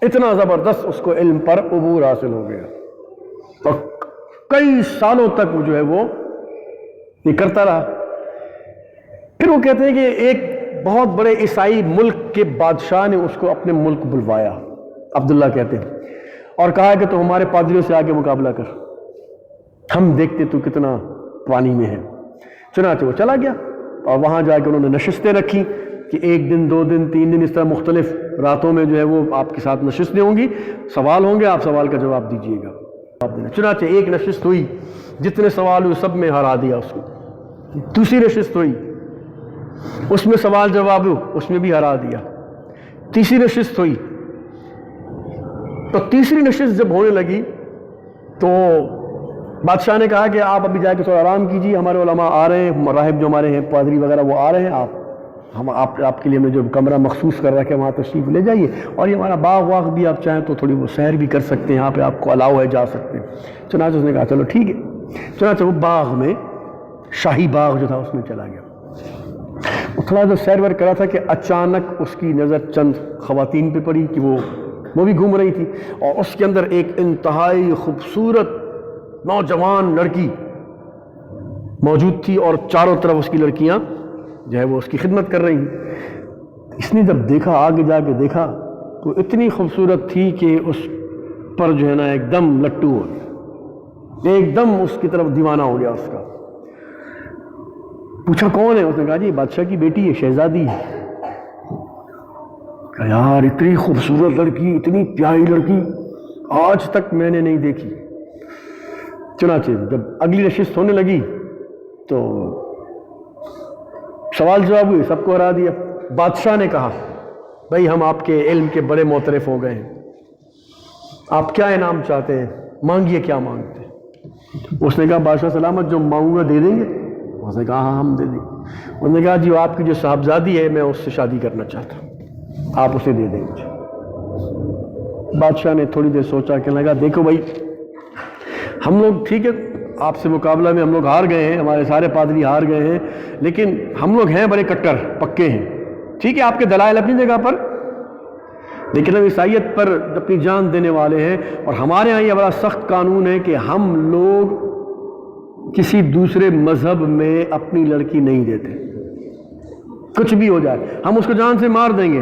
اتنا زبردست اس کو علم پر عبور حاصل ہو گیا، اور کئی سالوں تک جو ہے وہ یہ کرتا رہا۔ پھر وہ کہتے ہیں کہ ایک بہت بڑے عیسائی ملک کے بادشاہ نے اس کو اپنے ملک بلوایا، عبداللہ کہتے ہیں، اور کہا کہ تو ہمارے پادریوں سے آگے مقابلہ کر، ہم دیکھتے تو کتنا پانی میں ہے۔ چنانچہ وہ چلا گیا، اور وہاں جا کے انہوں نے نشستیں رکھی کہ ایک دن، 2 دن، 3 دن، اس طرح مختلف راتوں میں جو ہے وہ آپ کے ساتھ نشستیں ہوں گی، سوال ہوں گے، آپ سوال کا جواب دیجیے گا۔ چنانچہ ایک نشست ہوئی، جتنے سوال ہوئے سب میں ہرا دیا اس کو۔ دوسری نشست ہوئی، اس میں سوال جواب ہو، اس میں بھی ہرا دیا۔ تیسری نشست ہوئی، تو تیسری نشست جب ہونے لگی تو بادشاہ نے کہا کہ آپ ابھی جا کے تھوڑا آرام کیجیے، ہمارے علماء آ رہے ہیں، راہب جو ہمارے ہیں، پادری وغیرہ وہ آ رہے ہیں، آپ کے لیے ہم نے جو کمرہ مخصوص کر رکھا ہے وہاں تشریف لے جائیے، اور یہ ہمارا باغ واغ بھی آپ چاہیں تو تھوڑی وہ سیر بھی کر سکتے ہیں، یہاں پہ آپ کو الاؤ ہے، جا سکتے ہیں۔ چنانچہ اس نے کہا چلو ٹھیک ہے۔ چنانچہ وہ باغ میں، شاہی باغ جو تھا اس میں چلا گیا۔ وہ تھوڑا جو سیر ور کرا تھا کہ اچانک اس کی نظر چند خواتین پہ پڑی کہ وہ بھی گھوم رہی تھی، اور اس کے اندر ایک انتہائی خوبصورت نوجوان لڑکی موجود تھی، اور چاروں طرف اس کی لڑکیاں جو ہے وہ اس کی خدمت کر رہی ہیں۔ اس نے جب دیکھا، آگے جا کے دیکھا، تو اتنی خوبصورت تھی کہ اس پر جو ہے نا ایک دم لٹو ہو گیا، ایک دم اس کی طرف دیوانہ ہو گیا اس کا۔ پوچھا کون ہے؟ اس نے کہا جی بادشاہ کی بیٹی ہے، شہزادی ہے۔ کہا یار اتنی خوبصورت لڑکی، اتنی پیاری لڑکی آج تک میں نے نہیں دیکھی۔ چنانچہ جب اگلی نشست ہونے لگی تو سوال جواب ہوئے، سب کو ہرا دیا۔ بادشاہ نے کہا بھائی ہم آپ کے علم کے بڑے معترف ہو گئے ہیں، آپ کیا انعام چاہتے ہیں، مانگیے کیا مانگتے ہیں۔ اس نے کہا بادشاہ سلامت جو مانگوں گا دے دیں گے؟ اس نے کہا ہاں ہم دے دیں گے۔ اس نے کہا جی آپ کی جو صاحبزادی ہے میں اس سے شادی کرنا چاہتا ہوں، آپ اسے دے دیں مجھے۔ بادشاہ نے تھوڑی دیر سوچا، کہنے لگا دیکھو بھائی ہم لوگ ٹھیک ہے آپ سے مقابلہ میں ہم لوگ ہار گئے ہیں، ہمارے سارے پادری ہار گئے ہیں، لیکن ہم لوگ ہیں بڑے کٹر پکے ہیں، ٹھیک ہے آپ کے دلائل اپنی جگہ پر، لیکن ہم عیسائیت پر اپنی جان دینے والے ہیں، اور ہمارے ہاں یہ بڑا سخت قانون ہے کہ ہم لوگ کسی دوسرے مذہب میں اپنی لڑکی نہیں دیتے، کچھ بھی ہو جائے ہم اس کو جان سے مار دیں گے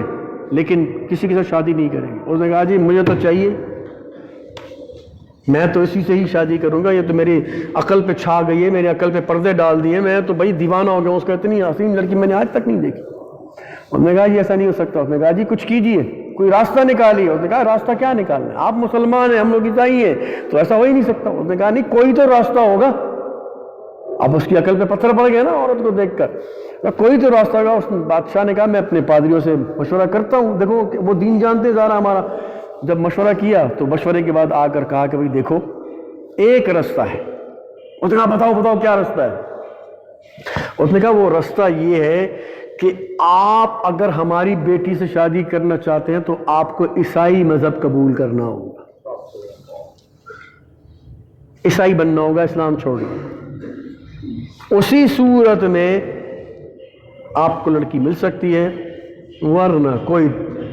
لیکن کسی کے ساتھ شادی نہیں کریں گے۔ اس نے کہا جی مجھے تو چاہیے، میں تو اسی سے ہی شادی کروں گا، یہ تو میری عقل پہ چھا گئی ہے، میری عقل پہ پردے ڈال دیے، میں تو بھائی دیوانہ ہو گیا، اس کا اتنی حسین لڑکی میں نے آج تک نہیں دیکھی۔ اس نے کہا یہ ایسا نہیں ہو سکتا۔ اس نے کہا جی کچھ کیجئے، کوئی راستہ نکالیے۔ اس نے کہا راستہ کیا نکالنا ہے، آپ مسلمان ہیں ہم لوگ عیسائی ہیں، تو ایسا ہو ہی نہیں سکتا۔ اس نے کہا نہیں کوئی تو راستہ ہوگا۔ اب اس کی عقل پہ پتھر پڑ گیا نا عورت کو دیکھ کر، کوئی تو راستہ ہوگا۔ اس بادشاہ نے کہا میں اپنے پادریوں سے مشورہ کرتا ہوں، دیکھو وہ دین جانتے زیادہ ہمارا۔ جب مشورہ کیا تو مشورے کے بعد آ کر کہا کہ بھائی دیکھو ایک رستہ ہے۔ اس نے کہا بتاؤ کیا رستہ ہے؟ اس نے کہا وہ رستہ یہ ہے کہ آپ اگر ہماری بیٹی سے شادی کرنا چاہتے ہیں تو آپ کو عیسائی مذہب قبول کرنا ہوگا۔ عیسائی بننا ہوگا، اسلام چھوڑنا۔ اسی صورت میں آپ کو لڑکی مل سکتی ہے، ورنہ کوئی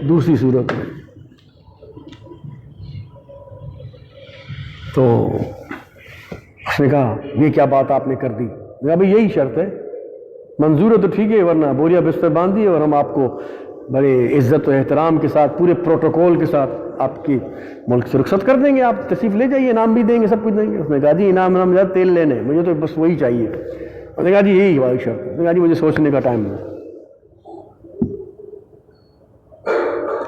دوسری صورت میں۔ تو اس نے کہا یہ کیا بات آپ نے کر دی؟ بھائی یہی شرط ہے، منظور ہے تو ٹھیک ہے، ورنہ بوریا بستر باندھی اور ہم آپ کو بڑے عزت و احترام کے ساتھ پورے پروٹوکول کے ساتھ آپ کی ملک سے رخصت کر دیں گے، آپ تشریف لے جائیے، انعام بھی دیں گے، سب کچھ دیں گے۔ اس نے کہا جی انعام زیادہ تیل لینے، مجھے تو بس وہی چاہیے۔ اس نے کہا جی یہی ہماری شرط ہے۔ اس نے کہا جی مجھے سوچنے کا ٹائم دو۔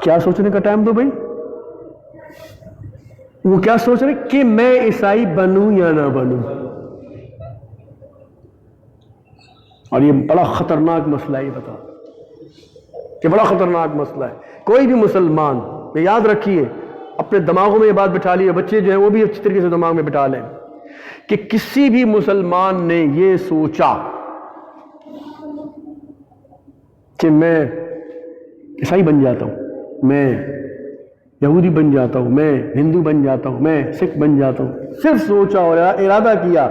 کیا سوچنے کا ٹائم دو بھائی؟ وہ کیا سوچ رہے کہ میں عیسائی بنوں یا نہ بنوں؟ اور یہ بڑا خطرناک مسئلہ ہے، یہ بتا کہ بڑا خطرناک مسئلہ ہے۔ کوئی بھی مسلمان، یہ یاد رکھیے، اپنے دماغوں میں یہ بات بٹھا لیے، بچے جو ہیں وہ بھی اچھی طریقے سے دماغ میں بٹھا لیں کہ کسی بھی مسلمان نے یہ سوچا کہ میں عیسائی بن جاتا ہوں، میں یہودی بن جاتا ہوں، میں ہندو بن جاتا ہوں، میں سکھ بن جاتا ہوں، صرف سوچا اور ارادہ کیا،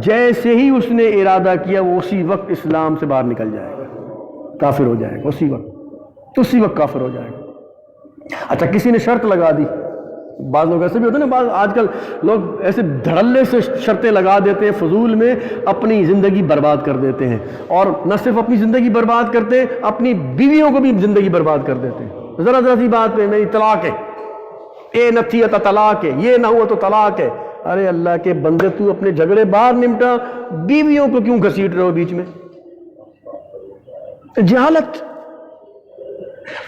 جیسے ہی اس نے ارادہ کیا وہ اسی وقت اسلام سے باہر نکل جائے گا، کافر ہو جائے گا، اسی وقت کافر ہو جائے گا۔ اچھا کسی نے شرط لگا دی، بعض لوگ ایسے بھی ہوتے ہیں نا، بعض آج کل لوگ ایسے دھڑلے سے شرطیں لگا دیتے ہیں، فضول میں اپنی زندگی برباد کر دیتے ہیں، اور نہ صرف اپنی زندگی برباد کرتے ہیں، اپنی بیویوں کو بھی زندگی برباد کر دیتے ہیں۔ ذرا سی بات پہ میری طلاق ہے، اے نہ تھی تو طلاق ہے، یہ نہ ہوا تو طلاق ہے۔ ارے اللہ کے بندے، تو اپنے جھگڑے باہر نمٹا، بیویوں کو کیوں گھسیٹ رہے ہو بیچ میں؟ جہالت،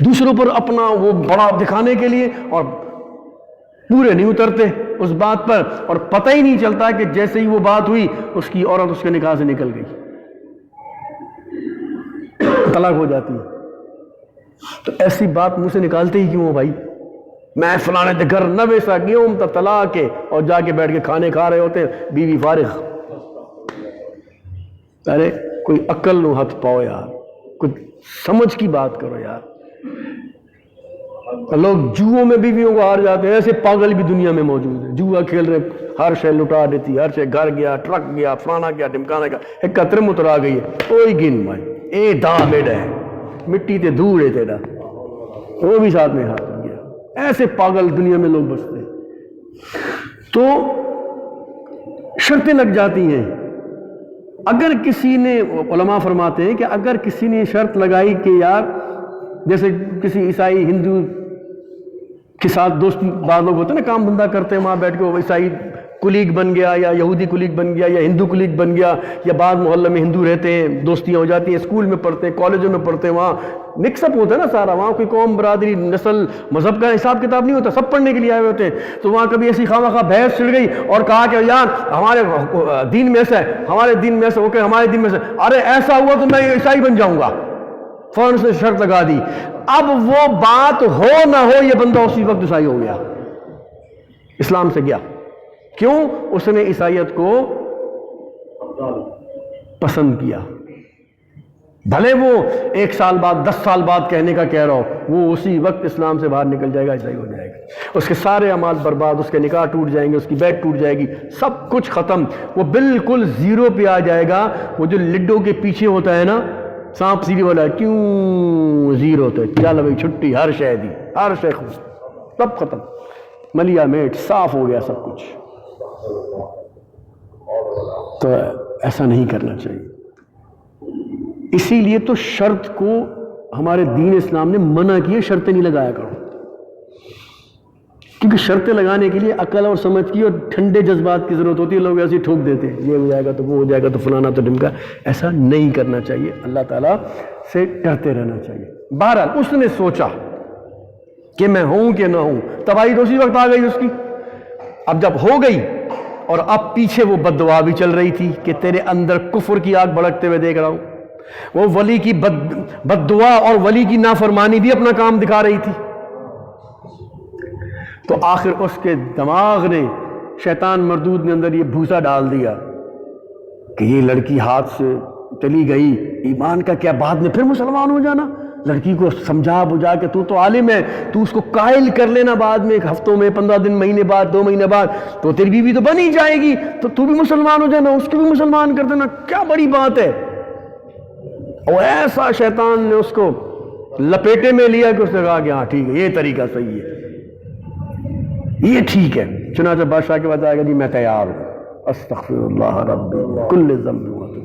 دوسروں پر اپنا وہ بڑا دکھانے کے لیے، اور پورے نہیں اترتے اس بات پر، اور پتہ ہی نہیں چلتا کہ جیسے ہی وہ بات ہوئی اس کی عورت اس کے نکاح سے نکل گئی، طلاق ہو جاتی ہے۔ تو ایسی بات منہ سے نکالتے ہی کیوں ہو بھائی؟ میں فلانے دے گھر نہ ویسا گیا ہوں تو طلاق ہے، اور جا کے بیٹھ کے کھانے کھا رہے ہوتے ہیں، بیوی فارغ۔ ارے کوئی عقل نو ہاتھ پاؤ یار، کچھ سمجھ کی بات کرو یار۔ لوگ جوؤں میں بیویوں کو ہار جاتے ہیں، ایسے پاگل بھی دنیا میں موجود ہیں، جوا کھیل رہے، ہر شے لٹا دیتی، ہر شے، گھر گیا، ٹرک گیا، فلانا گیا، ڈمکانا گیا، ایک قطرے مترا گئی ہے، کوئی گن بھائی، اے دا بیڑا ہے، مٹی تے دھوڑ ہے تیرا، وہ بھی ساتھ میں ہاتھ گیا۔ ایسے پاگل دنیا میں لوگ بستے ہیں۔ تو شرطیں لگ جاتی ہیں۔ اگر کسی نے، علماء فرماتے ہیں کہ اگر کسی نے شرط لگائی کہ یار، جیسے کسی عیسائی ہندو کے ساتھ دوستی، بعض لوگ ہوتے ہیں نا کام دھندہ کرتے ہیں، وہاں بیٹھ کے وہ عیسائی کلیگ بن گیا، یا یہودی کلیگ بن گیا، یا ہندو کلیگ بن گیا، یا بعض محلے میں ہندو رہتے ہیں، دوستیاں ہو جاتی ہیں، اسکول میں پڑھتے ہیں، کالجوں میں پڑھتے ہیں، وہاں مکس اپ ہوتا ہے نا سارا، وہاں کوئی قوم، برادری، نسل، مذہب کا حساب کتاب نہیں ہوتا، سب پڑھنے کے لیے آئے ہوتے ہیں۔ تو وہاں کبھی ایسی خواہ مخواہ بحث چڑھ گئی اور کہا کہ یار ہمارے دین میں ایسا ہے، ہمارے دین میں ایسا، اوکے ہمارے دین میں ایسا، ارے ایسا ہوا تو میں عیسائی بن جاؤں گا، فوراً سے شرط لگا دی۔ اب وہ بات ہو نہ ہو، یہ بندہ اسی وقت عیسائی ہو گیا، اسلام سے گیا۔ کیوں؟ اس نے عیسائیت کو پسند کیا، بھلے وہ 1 سال بعد، 10 سال بعد کہنے کا کہہ رہا ہو، وہ اسی وقت اسلام سے باہر نکل جائے گا، عیسائی ہو جائے گا، اس کے سارے اعمال برباد، اس کے نکاح ٹوٹ جائیں گے، اس کی بیعت ٹوٹ جائے گی، سب کچھ ختم، وہ بالکل زیرو پہ آ جائے گا۔ وہ جو لڈو کے پیچھے ہوتا ہے نا سانپ سیڑھی والا، کیوں زیرو تو چل بھائی چھٹی، ہر شے دی، ہر شے خوش، سب ختم، ملیا میٹ، صاف ہو گیا سب کچھ۔ تو ایسا نہیں کرنا چاہیے۔ اسی لیے تو شرط کو ہمارے دین اسلام نے منع کیا، شرطیں نہیں لگایا کرو، کیونکہ شرطیں لگانے کے لیے عقل اور سمجھ کی اور ٹھنڈے جذبات کی ضرورت ہوتی ہے۔ لوگ ایسے ٹھوک دیتے ہیں، یہ ہو جائے گا تو وہ ہو جائے گا تو فلانا تو ڈمکا، ایسا نہیں کرنا چاہیے، اللہ تعالیٰ سے ڈرتے رہنا چاہیے۔ بہرحال اس نے سوچا کہ میں ہوں کہ نہ ہوں، تباہی تو اسی وقت آ گئی اس کی۔ اب جب ہو گئی، اور اب پیچھے وہ بد دعا بھی چل رہی تھی کہ تیرے اندر کفر کی آگ بھڑکتے ہوئے دیکھ رہا ہوں، وہ ولی کی بد دعا اور ولی کی نافرمانی بھی اپنا کام دکھا رہی تھی۔ تو آخر اس کے دماغ نے، شیطان مردود نے اندر یہ بھوسا ڈال دیا کہ یہ لڑکی ہاتھ سے چلی گئی، ایمان کا کیا بعد میں پھر مسلمان ہو جانا، لڑکی کو سمجھا بجھا کے تو عالم ہے، تو اس کو قائل کر لینا بعد میں، ایک ہفتوں میں، 15 دن، مہینے بعد، 2 مہینے بعد، تو تیری بیوی تو بن ہی جائے گی، تو بھی مسلمان ہو جانا، اس کو بھی مسلمان کر دینا، کیا بڑی بات ہے۔ اور ایسا شیطان نے اس کو لپیٹے میں لیا کہ اس نے کہا کہ ہاں ٹھیک ہے، یہ طریقہ صحیح ہے، یہ ٹھیک ہے۔ چنانچہ بادشاہ کے بتایا گا جی میں تیار ہوں، استغفر اللہ ربی کل ذنب واتوب۔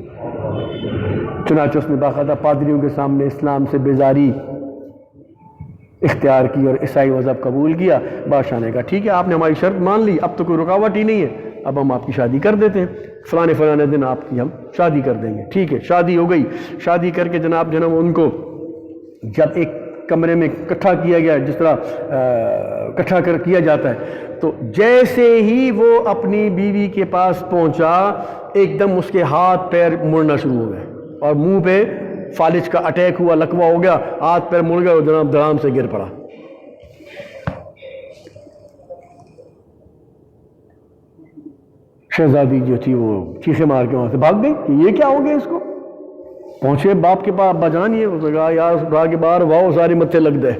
چنانچہ اس نے باقاعدہ پادریوں کے سامنے اسلام سے بیزاری اختیار کی اور عیسائی مذہب قبول کیا۔ بادشاہ نے کہا ٹھیک ہے، آپ نے ہماری شرط مان لی، اب تو کوئی رکاوٹ ہی نہیں ہے، اب ہم آپ کی شادی کر دیتے ہیں، فلانے دن آپ کی ہم شادی کر دیں گے۔ ٹھیک ہے، شادی ہو گئی۔ شادی کر کے جناب ان کو جب ایک کمرے میں اکٹھا کیا گیا، جس طرح اکٹھا کیا جاتا ہے، تو جیسے ہی وہ اپنی بیوی کے پاس پہنچا، ایک دم اس کے ہاتھ پیر مڑنا شروع ہو گئے اور منہ پہ فالج کا اٹیک ہوا، لکوہ ہو گیا، ہاتھ پیر مڑ گئے اور جناب دھڑام سے گر پڑا۔ شہزادی جو تھی وہ چیخے مار کے وہاں سے بھاگ گئی کہ یہ کیا ہو گیا اس کو۔ پہنچے باپ کے پاس، ابا جان یہ، اس نے کہا یار باہر کے باہر واؤ سارے متھے لگ دے،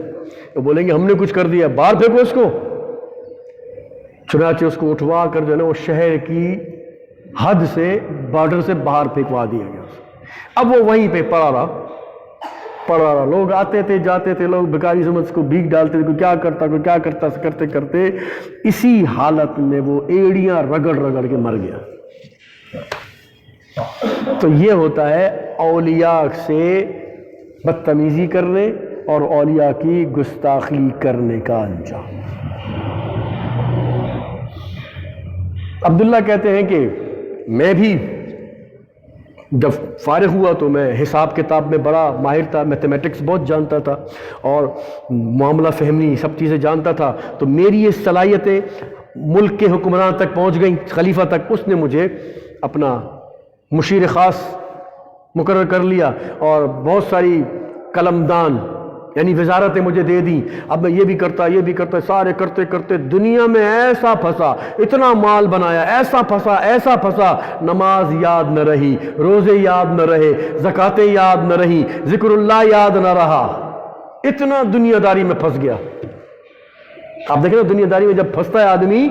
وہ بولیں گے ہم نے کچھ کر دیا، باہر پھینکو اس کو۔ چنانچہ اس کو اٹھوا کر جو ہے نا وہ شہر کی حد سے، بارڈر سے باہر پھینکوا دیا گیا۔ اب وہ وہیں پہ پڑا رہا۔ لوگ آتے تھے جاتے تھے، لوگ بھکاری سمجھ کو بھیک ڈالتے تھے، کوئی کیا کرتا کرتے کرتے اسی حالت میں وہ ایڑیاں رگڑ رگڑ کے مر گیا۔ تو یہ ہوتا ہے اولیاء سے بدتمیزی کرنے اور اولیاء کی گستاخی کرنے کا انجام۔ عبداللہ کہتے ہیں کہ میں بھی جب فارغ ہوا تو میں حساب کتاب میں بڑا ماہر تھا، میتھمیٹکس بہت جانتا تھا اور معاملہ فہمی سب چیزیں جانتا تھا، تو میری یہ صلاحیتیں ملک کے حکمران تک پہنچ گئیں، خلیفہ تک۔ اس نے مجھے اپنا مشیر خاص مقرر کر لیا اور بہت ساری قلمدان یعنی وزارتیں مجھے دے دیں۔ اب میں یہ بھی کرتا، سارے کرتے کرتے دنیا میں ایسا پھنسا، اتنا مال بنایا، ایسا پھنسا، نماز یاد نہ رہی، روزے یاد نہ رہے، زکاتیں یاد نہ رہی، ذکر اللہ یاد نہ رہا، اتنا دنیا داری میں پھنس گیا۔ آپ دیکھیں نا دنیا داری میں جب پھنستا ہے آدمی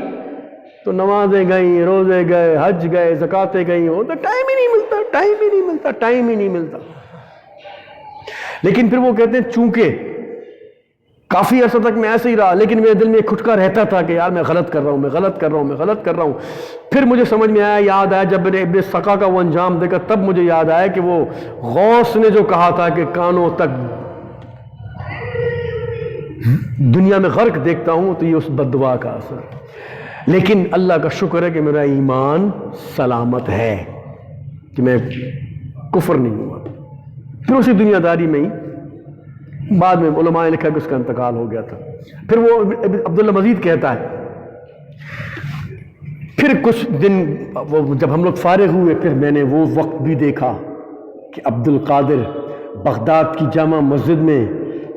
تو نمازیں گئیں، روزے گئے، حج گئے، زکاتیں گئیں، وہ تو ٹائم ہی نہیں ملتا۔ لیکن پھر وہ کہتے ہیں چونکہ کافی عرصہ تک میں ایسے ہی رہا، لیکن میرے دل میں ایک کھٹکا رہتا تھا کہ یار میں غلط کر رہا ہوں۔ پھر مجھے سمجھ میں آیا، یاد آیا، جب میں نے ابن سقا کا وہ انجام دیکھا تب مجھے یاد آیا کہ وہ غوث نے جو کہا تھا کہ کانوں تک دنیا میں غرق دیکھتا ہوں، تو یہ اس بددعا کا اثر۔ لیکن اللہ کا شکر ہے کہ میرا ایمان سلامت ہے، کہ میں کفر نہیں ہوا۔ پھر اسی دنیا داری میں ہی بعد میں علماء نے لکھا کہ اس کا انتقال ہو گیا تھا۔ پھر وہ عبداللہ مزید کہتا ہے پھر کچھ دن جب ہم لوگ فارغ ہوئے، پھر میں نے وہ وقت بھی دیکھا کہ عبد القادر بغداد کی جامع مسجد میں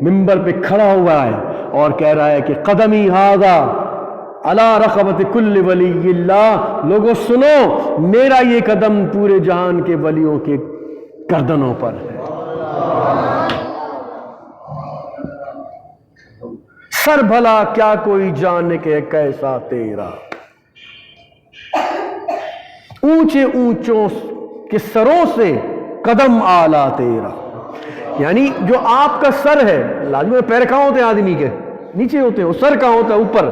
منبر پہ کھڑا ہوا ہے اور کہہ رہا ہے کہ قدمی ھذا علی رقبۃ کل ولی اللہ، لوگوں سنو میرا یہ قدم پورے جہان کے ولیوں کے گردنوں پر ہے۔ سر بھلا کیا کوئی جانے کے کیسا تیرا، اونچے اونچوں کے سروں سے قدم آلہ تیرا۔ یعنی جو آپ کا سر ہے، لازمی پیر کہاں ہوتے ہیں آدمی کے؟ نیچے ہوتے ہیں، وہ سر کہاں ہوتا ہے؟ اوپر۔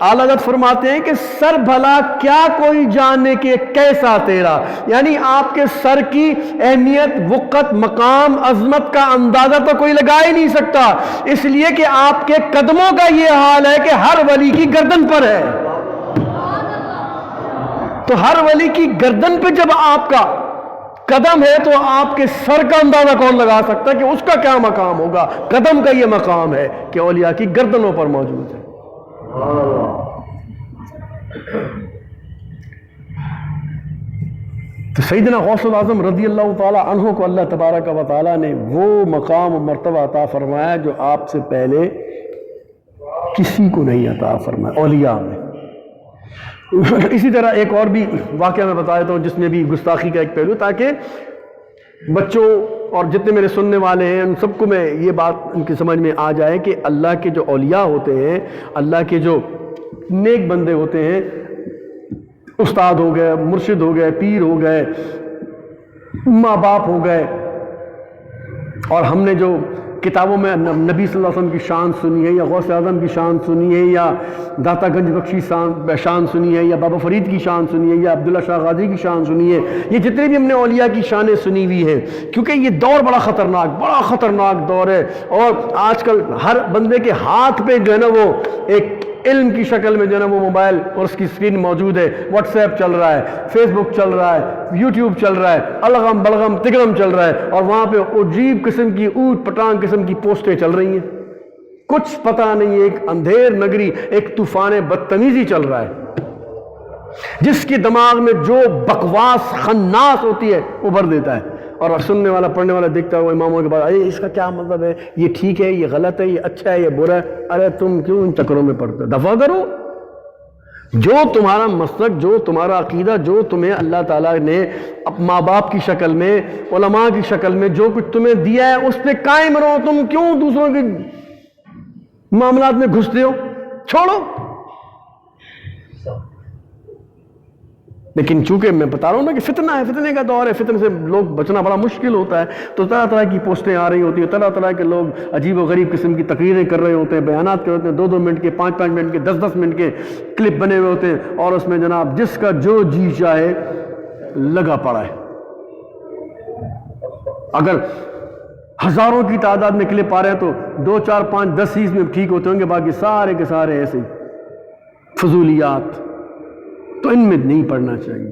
اعلیٰ حضرت فرماتے ہیں کہ سر بھلا کیا کوئی جانے کے کیسا تیرا، یعنی آپ کے سر کی اہمیت، وقت، مقام، عظمت کا اندازہ تو کوئی لگا ہی نہیں سکتا، اس لیے کہ آپ کے قدموں کا یہ حال ہے کہ ہر ولی کی گردن پر ہے۔ تو ہر ولی کی گردن پہ جب آپ کا قدم ہے تو آپ کے سر کا اندازہ کون لگا سکتا ہے کہ اس کا کیا مقام ہوگا؟ قدم کا یہ مقام ہے کہ اولیاء کی گردنوں پر موجود ہے۔ تو سیدنا غوث العظم رضی اللہ تعالی عنہ کو اللہ تبارک و تعالی نے وہ مقام و مرتبہ عطا فرمایا جو آپ سے پہلے کسی کو نہیں عطا فرمایا اولیاء میں۔ اسی طرح ایک اور بھی واقعہ میں بتا دیتا ہوں جس میں بھی گستاخی کا ایک پہلو، تاکہ بچوں اور جتنے میرے سننے والے ہیں ان سب کو میں یہ بات ان کی سمجھ میں آ جائے کہ اللہ کے جو اولیاء ہوتے ہیں، اللہ کے جو نیک بندے ہوتے ہیں، استاد ہو گئے، مرشد ہو گئے، پیر ہو گئے، ماں باپ ہو گئے، اور ہم نے جو کتابوں میں نبی صلی اللہ علیہ وسلم کی شان سنی ہے، یا غوث اعظم کی شان سنی ہے، یا داتا گنج بخشی شان سنی ہے، یا بابا فرید کی شان سنی ہے، یا عبداللہ شاہ غازی کی شان سنی ہے، یہ جتنے بھی ہم نے اولیاء کی شانیں سنی ہوئی ہیں، کیونکہ یہ دور بڑا خطرناک دور ہے، اور آج کل ہر بندے کے ہاتھ پہ جو ہے نا وہ ایک علم کی شکل میں جو ہے نا وہ موبائل اور اس کی اسکرین موجود ہے، واٹس ایپ چل رہا ہے، فیس بک چل رہا ہے، یوٹیوب چل رہا ہے، الغم بلغم تگرم چل رہا ہے، اور وہاں پہ عجیب قسم کی اوٹ پٹانگ قسم کی پوسٹیں چل رہی ہیں، کچھ پتہ نہیں، ایک اندھیر نگری، ایک طوفان بدتمیزی چل رہا ہے، جس کی دماغ میں جو بکواس خناس ہوتی ہے وہ بھر دیتا ہے، اور سننے والا پڑھنے والا دیکھتا ہے وہ اماموں کے بعد اس کا کیا مطلب ہے، یہ ٹھیک ہے، یہ غلط ہے، یہ اچھا ہے، یہ برا ہے۔ ارے تم کیوں ان چکروں میں پڑتے، دفع کرو۔ جو تمہارا مسلک، جو تمہارا عقیدہ، جو تمہیں اللہ تعالیٰ نے ماں باپ کی شکل میں، علماء کی شکل میں جو کچھ تمہیں دیا ہے اس پہ قائم رہو، تم کیوں دوسروں کے معاملات میں گھستے ہو؟ چھوڑو۔ لیکن چونکہ میں بتا رہا ہوں نا کہ فتنہ ہے، فتنے کا دور ہے، فتنے سے لوگ بچنا بڑا مشکل ہوتا ہے، تو طرح طرح کی پوسٹیں آ رہی ہوتی ہیں، طرح طرح کے لوگ عجیب و غریب قسم کی تقریریں کر رہے ہوتے ہیں، بیانات کر رہے ہوتے ہیں، 2-2 منٹ کے، 5-5 منٹ کے، 10-10 منٹ کے کلپ بنے ہوئے ہوتے ہیں، اور اس میں جناب جس کا جو جی چاہے لگا پڑا ہے۔ اگر ہزاروں کی تعداد میں کلپ آ رہے ہیں تو 2, 4, 5, 10 ہی میں ٹھیک ہوتے ہوں گے، باقی سارے کے سارے ایسے فضولیات، تو ان میں نہیں پڑھنا چاہیے۔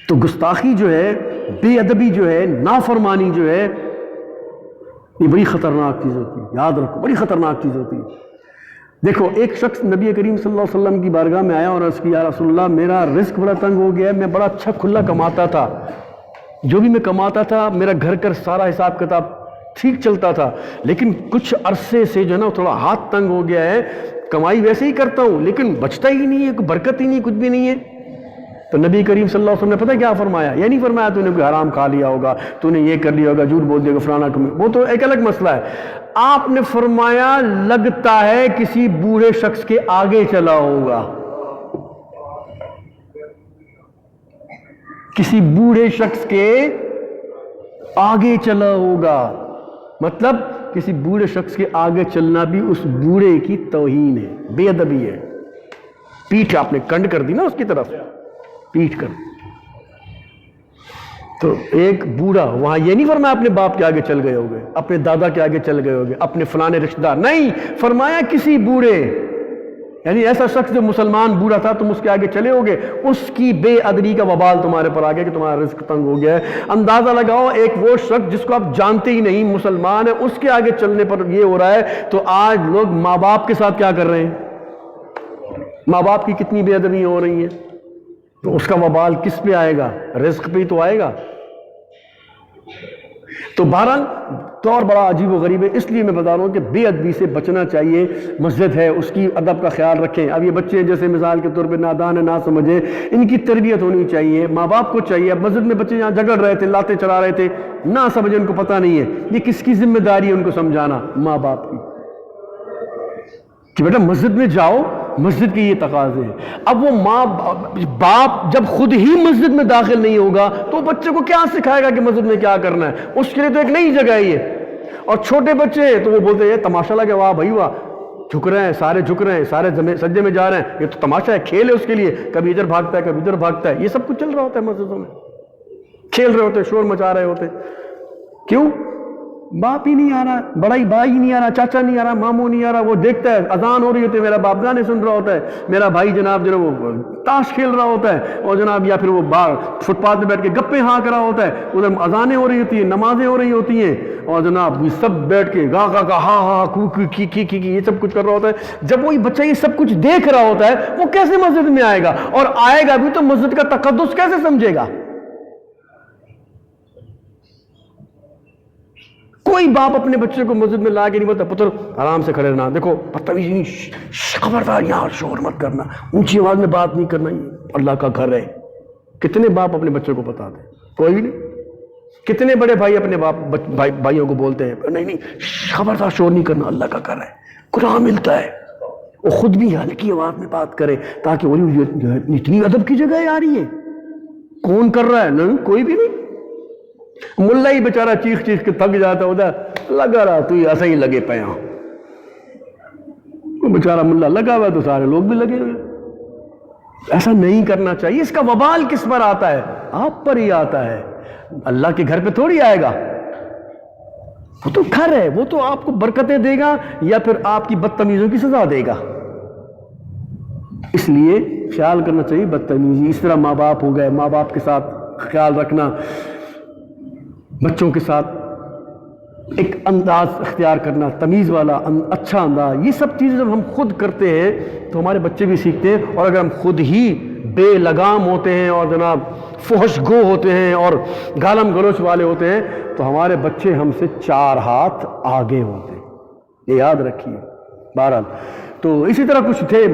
تو گستاخی جو ہے، بے ادبی جو ہے، نافرمانی جو ہے، یہ بڑی خطرناک چیز ہوتی ہے، یاد رکھو، بڑی خطرناک چیز ہوتی ہے۔ دیکھو، ایک شخص نبی کریم صلی اللہ علیہ وسلم کی بارگاہ میں آیا اور عرض کیا، یا رسول اللہ، میرا رزق بڑا تنگ ہو گیا ہے، میں بڑا اچھا کھلا کماتا تھا، جو بھی میں کماتا تھا میرا گھر کا سارا حساب کتاب ٹھیک چلتا تھا، لیکن کچھ عرصے سے جو ہے نا تھوڑا ہاتھ تنگ ہو گیا ہے، کمائی ویسے ہی کرتا ہوں لیکن بچتا ہی نہیں ہے، کوئی برکت ہی نہیں، کچھ بھی نہیں ہے۔ تو نبی کریم صلی اللہ علیہ وسلم نے پتہ کیا فرمایا؟ یہ نہیں فرمایا تو نے کوئی حرام کھا لیا ہوگا، تو نے یہ کر لیا ہوگا، جھوٹ بول دیا ہوگا، فلانا، وہ تو ایک الگ مسئلہ ہے۔ آپ نے فرمایا لگتا ہے کسی بوڑھے شخص کے آگے چلا ہوگا، کسی بوڑھے شخص کے آگے چلا ہوگا، مطلب کسی بوڑھے شخص کے آگے چلنا بھی اس بوڑھے کی توہین ہے، بے ادبی ہے، پیٹھ آپ نے کنڈ کر دی نا اس کی طرف، پیٹھ کر۔ تو ایک بوڑھا وہاں یہ نہیں فرمایا اپنے باپ کے آگے چل گئے ہوگے، اپنے دادا کے آگے چل گئے ہوگے، اپنے فلانے رشتہ دار، نہیں، فرمایا کسی بوڑھے، یعنی ایسا شخص جو مسلمان بوڑھا تھا تم اس کے آگے چلے ہوگے، اس کی بے ادبی کا وبال تمہارے پر آ گیا کہ تمہارا رزق تنگ ہو گیا ہے۔ اندازہ لگاؤ، ایک وہ شخص جس کو آپ جانتے ہی نہیں، مسلمان ہے، اس کے آگے چلنے پر یہ ہو رہا ہے، تو آج لوگ ماں باپ کے ساتھ کیا کر رہے ہیں؟ ماں باپ کی کتنی بے ادبی ہو رہی ہیں، تو اس کا وبال کس پہ آئے گا؟ رزق پہ ہی تو آئے گا۔ تو بہرحال دور بڑا عجیب و غریب ہے، اس لیے میں بتا رہا ہوں کہ بے ادبی سے بچنا چاہیے۔ مسجد ہے، اس کی ادب کا خیال رکھیں۔ اب یہ بچے جیسے مثال کے طور پہ نادان ہیں، نہ سمجھے، ان کی تربیت ہونی چاہیے، ماں باپ کو چاہیے۔ اب مسجد میں بچے یہاں جھگڑ رہے تھے، لاتے چلا رہے تھے، نہ سمجھے، ان کو پتہ نہیں ہے، یہ کس کی ذمہ داری ہے ان کو سمجھانا؟ ماں باپ کی، کہ بیٹا مسجد میں جاؤ، مسجد کے یہ تقاضے ہیں۔ اب وہ ماں باپ جب خود ہی مسجد میں داخل نہیں ہوگا تو بچے کو کیا سکھائے گا کہ مسجد میں کیا کرنا ہے؟ اس کے لیے تو ایک نئی جگہ ہے یہ۔ اور چھوٹے بچے تو وہ بولتے ہیں تماشا لگے، واہ بھائی واہ، جھک رہے ہیں، سارے جھک رہے ہیں، سارے سجدے میں جا رہے ہیں، یہ تو تماشا ہے، کھیل ہے اس کے لیے، کبھی ادھر بھاگتا ہے، کبھی ادھر بھاگتا ہے، یہ سب کچھ چل رہا ہوتا ہے مسجدوں میں، کھیل رہے ہوتے، شور مچا رہے ہوتے۔ کیوں؟ باپ ہی نہیں آ رہا، بڑا ہی بھائی نہیں آ رہا، چاچا نہیں آ رہا، ماموں نہیں آ رہا، وہ دیکھتا ہے اذان ہو رہی ہوتی ہے، میرا باپ گانے سن رہا ہوتا ہے، میرا بھائی جناب جو وہ تاش کھیل رہا ہوتا ہے، اور جناب یا پھر وہ باہر فٹ پاتھ پہ بیٹھ کے گپے ہانک رہا ہوتا ہے، ادھر اذانیں ہو رہی ہوتی ہیں، نمازیں ہو رہی ہوتی ہیں، اور جناب یہ سب بیٹھ کے گا گا گا ہا ہا کو کی یہ سب کچھ کر رہا ہوتا ہے۔ جب وہی بچہ یہ سب کچھ دیکھ رہا ہوتا ہے، وہ کیسے مسجد میں آئے گا؟ اور آئے گا بھی تو مسجد کا تقدس کیسے سمجھے گا؟ کوئی باپ اپنے بچے کو مسجد میں لا کے نہیں بولتا پتر آرام سے کھڑے رہنا، دیکھو بدتمیزی نہیں، خبردار یہاں شور مت کرنا، اونچی آواز میں بات نہیں کرنا، یہ اللہ کا گھر ہے۔ کتنے باپ اپنے بچوں کو بتا دیں؟ کوئی بھی نہیں۔ کتنے بڑے بھائی اپنے بھائیوں کو بولتے ہیں نہیں نہیں خبردار شور نہیں کرنا، اللہ کا کر ہے، قرآن ملتا ہے، وہ خود بھی ہلکی آواز میں بات کرے تاکہ وہ اتنی ادب کی جگہ آ رہی ہے، کون کر رہا ہے؟ نہیں کوئی بھی نہیں، ملا ہی بیچارہ چیخ چیخ کے تھک جاتا ہوتا لگا رہا تو ایسا ہی لگے پے ہاں، وہ بیچارہ ملا لگا ہوا تو سارے لوگ بھی لگے ہوئے۔ ایسا نہیں کرنا چاہیے۔ اس کا وبال کس پر آتا ہے؟ آپ پر ہی آتا ہے، اللہ کے گھر پہ تھوڑی آئے گا، وہ تو گھر ہے، وہ تو آپ کو برکتیں دے گا یا پھر آپ کی بدتمیزیوں کی سزا دے گا۔ اس لیے خیال کرنا چاہیے بدتمیزی، اس طرح ماں باپ ہو گئے، ماں باپ کے ساتھ خیال رکھنا، بچوں کے ساتھ ایک انداز اختیار کرنا، تمیز والا اچھا انداز، یہ سب چیزیں جب ہم خود کرتے ہیں تو ہمارے بچے بھی سیکھتے ہیں، اور اگر ہم خود ہی بے لگام ہوتے ہیں اور جناب فحش گو ہوتے ہیں اور گالم گلوچ والے ہوتے ہیں تو ہمارے بچے ہم سے 4 ہاتھ آگے ہوتے ہیں، یہ یاد رکھیے۔ بہرحال تو اسی طرح کچھ تھے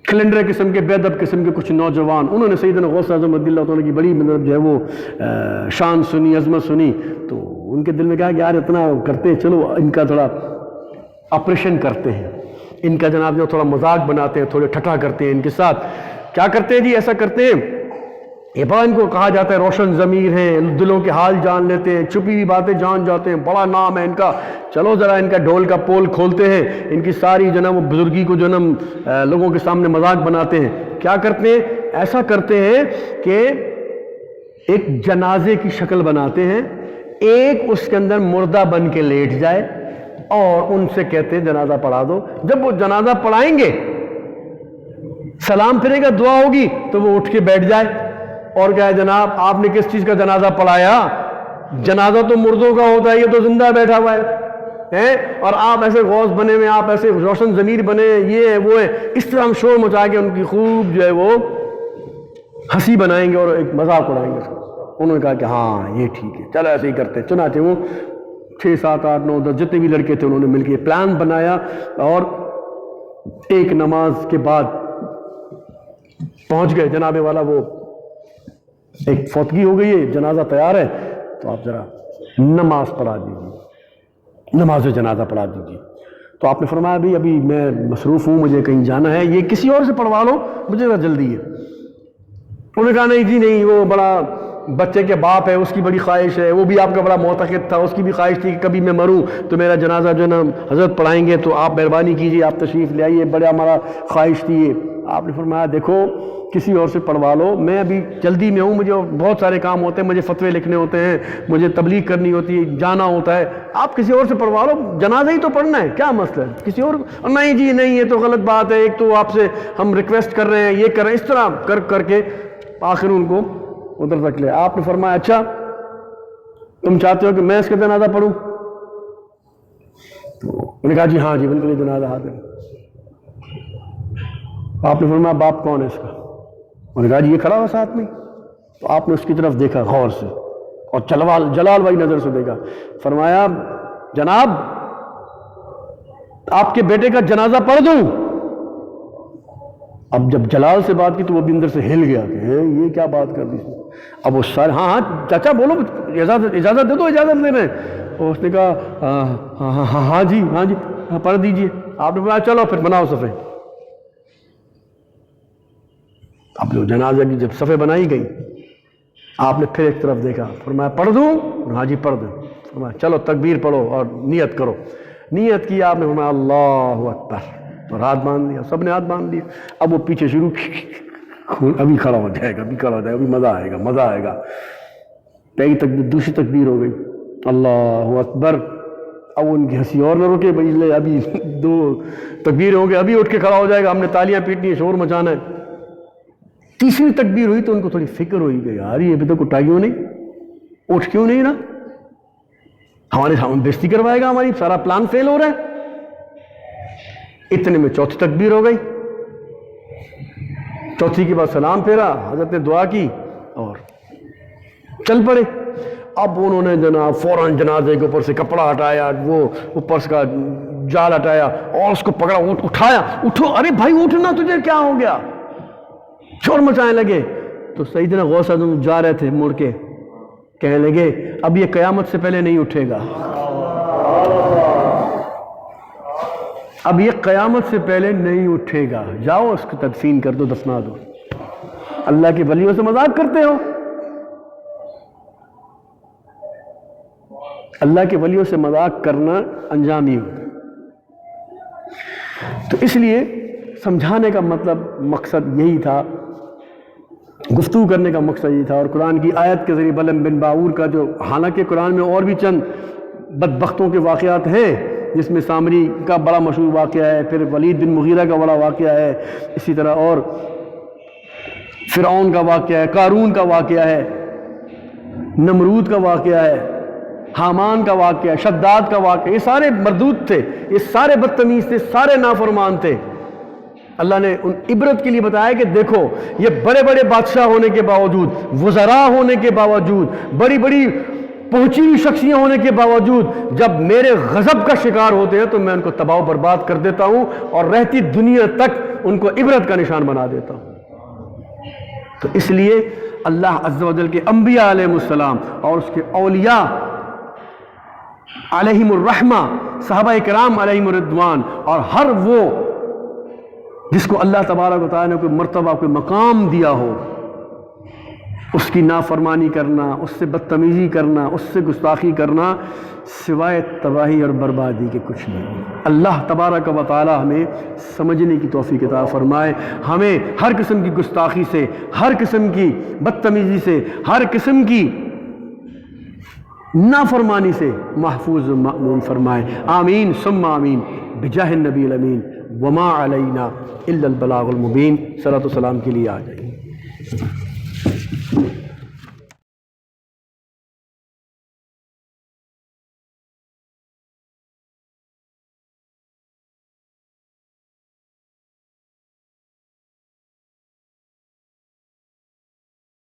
کلنڈر قسم کے، بے ادب قسم کے کچھ نوجوان، انہوں نے سیدنا غوث اعظم رضی اللہ تعالیٰ کی بڑی مطلب جو ہے وہ شان سنی، عظمت سنی، تو ان کے دل میں کہا کہ یار اتنا کرتے ہیں، چلو ان کا تھوڑا آپریشن کرتے ہیں، ان کا جناب جو تھوڑا مذاق بناتے ہیں، تھوڑے ٹھٹا کرتے ہیں ان کے ساتھ۔ کیا کرتے ہیں جی؟ ایسا کرتے ہیں، یہ بڑا ان کو کہا جاتا ہے روشن ضمیر ہیں، دلوں کے حال جان لیتے ہیں، چھپی ہوئی باتیں جان جاتے ہیں، بڑا نام ہے ان کا، چلو ذرا ان کا ڈھول کا پول کھولتے ہیں، ان کی ساری جناب وہ بزرگی کو جنم لوگوں کے سامنے مذاق بناتے ہیں۔ کیا کرتے ہیں؟ ایسا کرتے ہیں کہ ایک جنازے کی شکل بناتے ہیں، ایک اس کے اندر مردہ بن کے لیٹ جائے اور ان سے کہتے ہیں جنازہ پڑھا دو۔ جب وہ جنازہ پڑھائیں گے، سلام پھرے گا، دعا ہوگی، تو وہ اٹھ کے بیٹھ جائے اور کہے جناب آپ نے کس چیز کا جنازہ پڑھایا؟ جنازہ تو مردوں کا ہوتا ہے، یہ تو زندہ بیٹھا ہوا ہے، اور آپ ایسے غوث بنے ہوئے، آپ ایسے روشن ضمیر بنے، یہ ہے وہ ہے۔ اس طرح ہم شور مچا کے ان کی خوب جو ہے وہ ہنسی بنائیں گے اور ایک مذاق اڑائیں گے۔ انہوں نے کہا کہ ہاں یہ ٹھیک ہے، چلو ایسے ہی کرتے۔ چنانچہ وہ 6 7 8 9 10 جتنے بھی لڑکے تھے انہوں نے مل کے پلان بنایا، اور ایک نماز کے بعد پہنچ گئے جناب والا، وہ ایک فوتگی ہو گئی ہے، جنازہ تیار ہے، تو آپ ذرا نماز پڑھا دیجیے، نماز جنازہ پڑھا دیجیے۔ تو آپ نے فرمایا بھی ابھی میں مصروف ہوں، مجھے کہیں جانا ہے، یہ کسی اور سے پڑھوا لو، مجھے ذرا جلدی ہے۔ انہوں نے کہا نہیں جی نہیں، وہ بڑا بچے کے باپ ہے، اس کی بڑی خواہش ہے، وہ بھی آپ کا بڑا معتقد تھا، اس کی بھی خواہش تھی کہ کبھی میں مروں تو میرا جنازہ جو ہے نا حضرت پڑھائیں گے، تو آپ مہربانی کیجیے، آپ تشریف لے آئیے، بڑا ہمارا خواہش تھی۔ آپ نے فرمایا دیکھو کسی اور سے پڑھوا لو، میں ابھی جلدی میں ہوں، مجھے بہت سارے کام ہوتے ہیں، مجھے فتوے لکھنے ہوتے ہیں، مجھے تبلیغ کرنی ہوتی ہے، جانا ہوتا ہے، آپ کسی اور سے پڑھوا لو، جنازہ ہی تو پڑھنا ہے، کیا مسئلہ ہے؟ کسی اور نہیں جی نہیں، یہ تو غلط بات ہے، ایک تو آپ سے ہم ریکویسٹ کر رہے ہیں، یہ کر رہے ہیں، اس طرح کر کر کے آخر ان کو ادھر تک لے۔ آپ نے فرمایا اچھا تم چاہتے ہو کہ میں اس کا جنازہ پڑھوں؟ تو انہوں نے کہا جی ہاں جی بالکل جنازہ حاضر ہے۔ آپ نے فرمایا باپ کون ہے اس کا؟ انہوں نے کہا جی یہ کھڑا ہوا ساتھ میں۔ تو آپ نے اس کی طرف دیکھا غور سے اور جلال والی نظر سے دیکھا، فرمایا جناب آپ کے بیٹے کا جنازہ پڑھ دوں؟ اب جب جلال سے بات کی تو وہ بھی اندر سے ہل گیا کہ یہ کیا بات کر دی۔ اب وہ سارے ہاں ہاں چاچا بولو، اجازت دے دو، اجازت دے رہے ہیں۔ اور اس نے کہا ہاں جی پڑھ دیجئے۔ آپ نے کہا چلو پھر بناؤ صفے۔ اب جو جنازہ کی جب صفے بنائی گئی، آپ نے پھر ایک طرف دیکھا، فرمایا پڑھ دوں؟ ہاں جی پڑھ دوں۔ فرمایا چلو تکبیر پڑھو اور نیت کرو۔ نیت کی آپ نے، فرمایا اللہ اکبر، اور ہاتھ باندھ لیا، سب نے ہاتھ باندھ لیا۔ اب وہ پیچھے شروع، ابھی کھڑا ہو جائے گا، ابھی کھڑا ہو جائے گا، ابھی مزہ آئے گا۔ پہلی تکبیر، دوسری تکبیر ہو گئی، اللہ اکبر۔ اب ان کی ہنسی اور نہ رکے، بھائی لے ابھی 2 تکبیر ہوں گے، ابھی اٹھ کے کھڑا ہو جائے گا، ہم نے تالیاں پیٹنی ہے، شور مچانا ہے۔ تیسری تکبیر ہوئی تو ان کو تھوڑی فکر ہوئی کہ یار یہ ابھی تک اٹھائیوں نہیں، اٹھ کیوں نہیں رہا، ہمارے سامنے بےزتی کروائے گا، ہماری سارا پلان فیل ہو رہا ہے۔ اتنے میں چوتھی تکبیر ہو گئی، چوتھی کے بعد سلام پھیرا، حضرت نے دعا کی اور چل پڑے۔ اب انہوں نے جناب فوراً جنازے کے اوپر سے کپڑا ہٹایا، وہ اوپر سے کا جال ہٹایا اور اس کو پکڑا، اٹھایا، اٹھو، ارے بھائی اٹھنا، تجھے کیا ہو گیا؟ شور مچانے لگے۔ تو سیدنا غوث اعظم جا رہے تھے مڑ کے، کہنے لگے اب یہ قیامت سے پہلے نہیں اٹھے گا، اب یہ قیامت سے پہلے نہیں اٹھے گا، جاؤ اس کو تدفین کر دو، دفنا دو۔ اللہ کے ولیوں سے مذاق کرتے ہو؟ اللہ کے ولیوں سے مذاق کرنا انجام ہی ہوتا۔ تو اس لیے سمجھانے کا مقصد یہی تھا، گفتگو کرنے کا مقصد یہ تھا، اور قرآن کی آیت کے ذریعے بلم بن باور کا جو، حالانکہ قرآن میں اور بھی چند بدبختوں کے واقعات ہیں، جس میں سامری کا بڑا مشہور واقعہ ہے، پھر ولید بن مغیرہ کا بڑا واقعہ ہے، اسی طرح اور فرعون کا واقعہ ہے، قارون کا واقعہ ہے، نمرود کا واقعہ ہے، حامان کا واقعہ ہے، شداد کا واقعہ، یہ سارے مردود تھے، یہ سارے بدتمیز تھے، سارے نافرمان تھے۔ اللہ نے ان عبرت کے لیے بتایا کہ دیکھو یہ بڑے بڑے بادشاہ ہونے کے باوجود، وزراء ہونے کے باوجود، بڑی بڑی پہنچی ہوئی شخصیاں ہونے کے باوجود جب میرے غضب کا شکار ہوتے ہیں تو میں ان کو تباہ و برباد کر دیتا ہوں اور رہتی دنیا تک ان کو عبرت کا نشان بنا دیتا ہوں۔ تو اس لیے اللہ عز و جل کے انبیاء علیہ السلام اور اس کے اولیاء علیہم الرحمہ، صحابہ کرام علیہم الرضوان، اور ہر وہ جس کو اللہ تبارک و تعالیٰ نے کوئی مرتبہ، کوئی مقام دیا ہو، اس کی نافرمانی کرنا، اس سے بدتمیزی کرنا، اس سے گستاخی کرنا سوائے تباہی اور بربادی کے کچھ نہیں۔ اللہ تبارک و تعالیٰ ہمیں سمجھنے کی توفیق عطا فرمائے، ہمیں ہر قسم کی گستاخی سے، ہر قسم کی بدتمیزی سے، ہر قسم کی نافرمانی سے محفوظ و مأمون فرمائے۔ آمین ثم آمین بجاہ النبی الامین وما علینا الا البلاغ المبین۔ صلاۃ و سلام کے لیے آ جائیے۔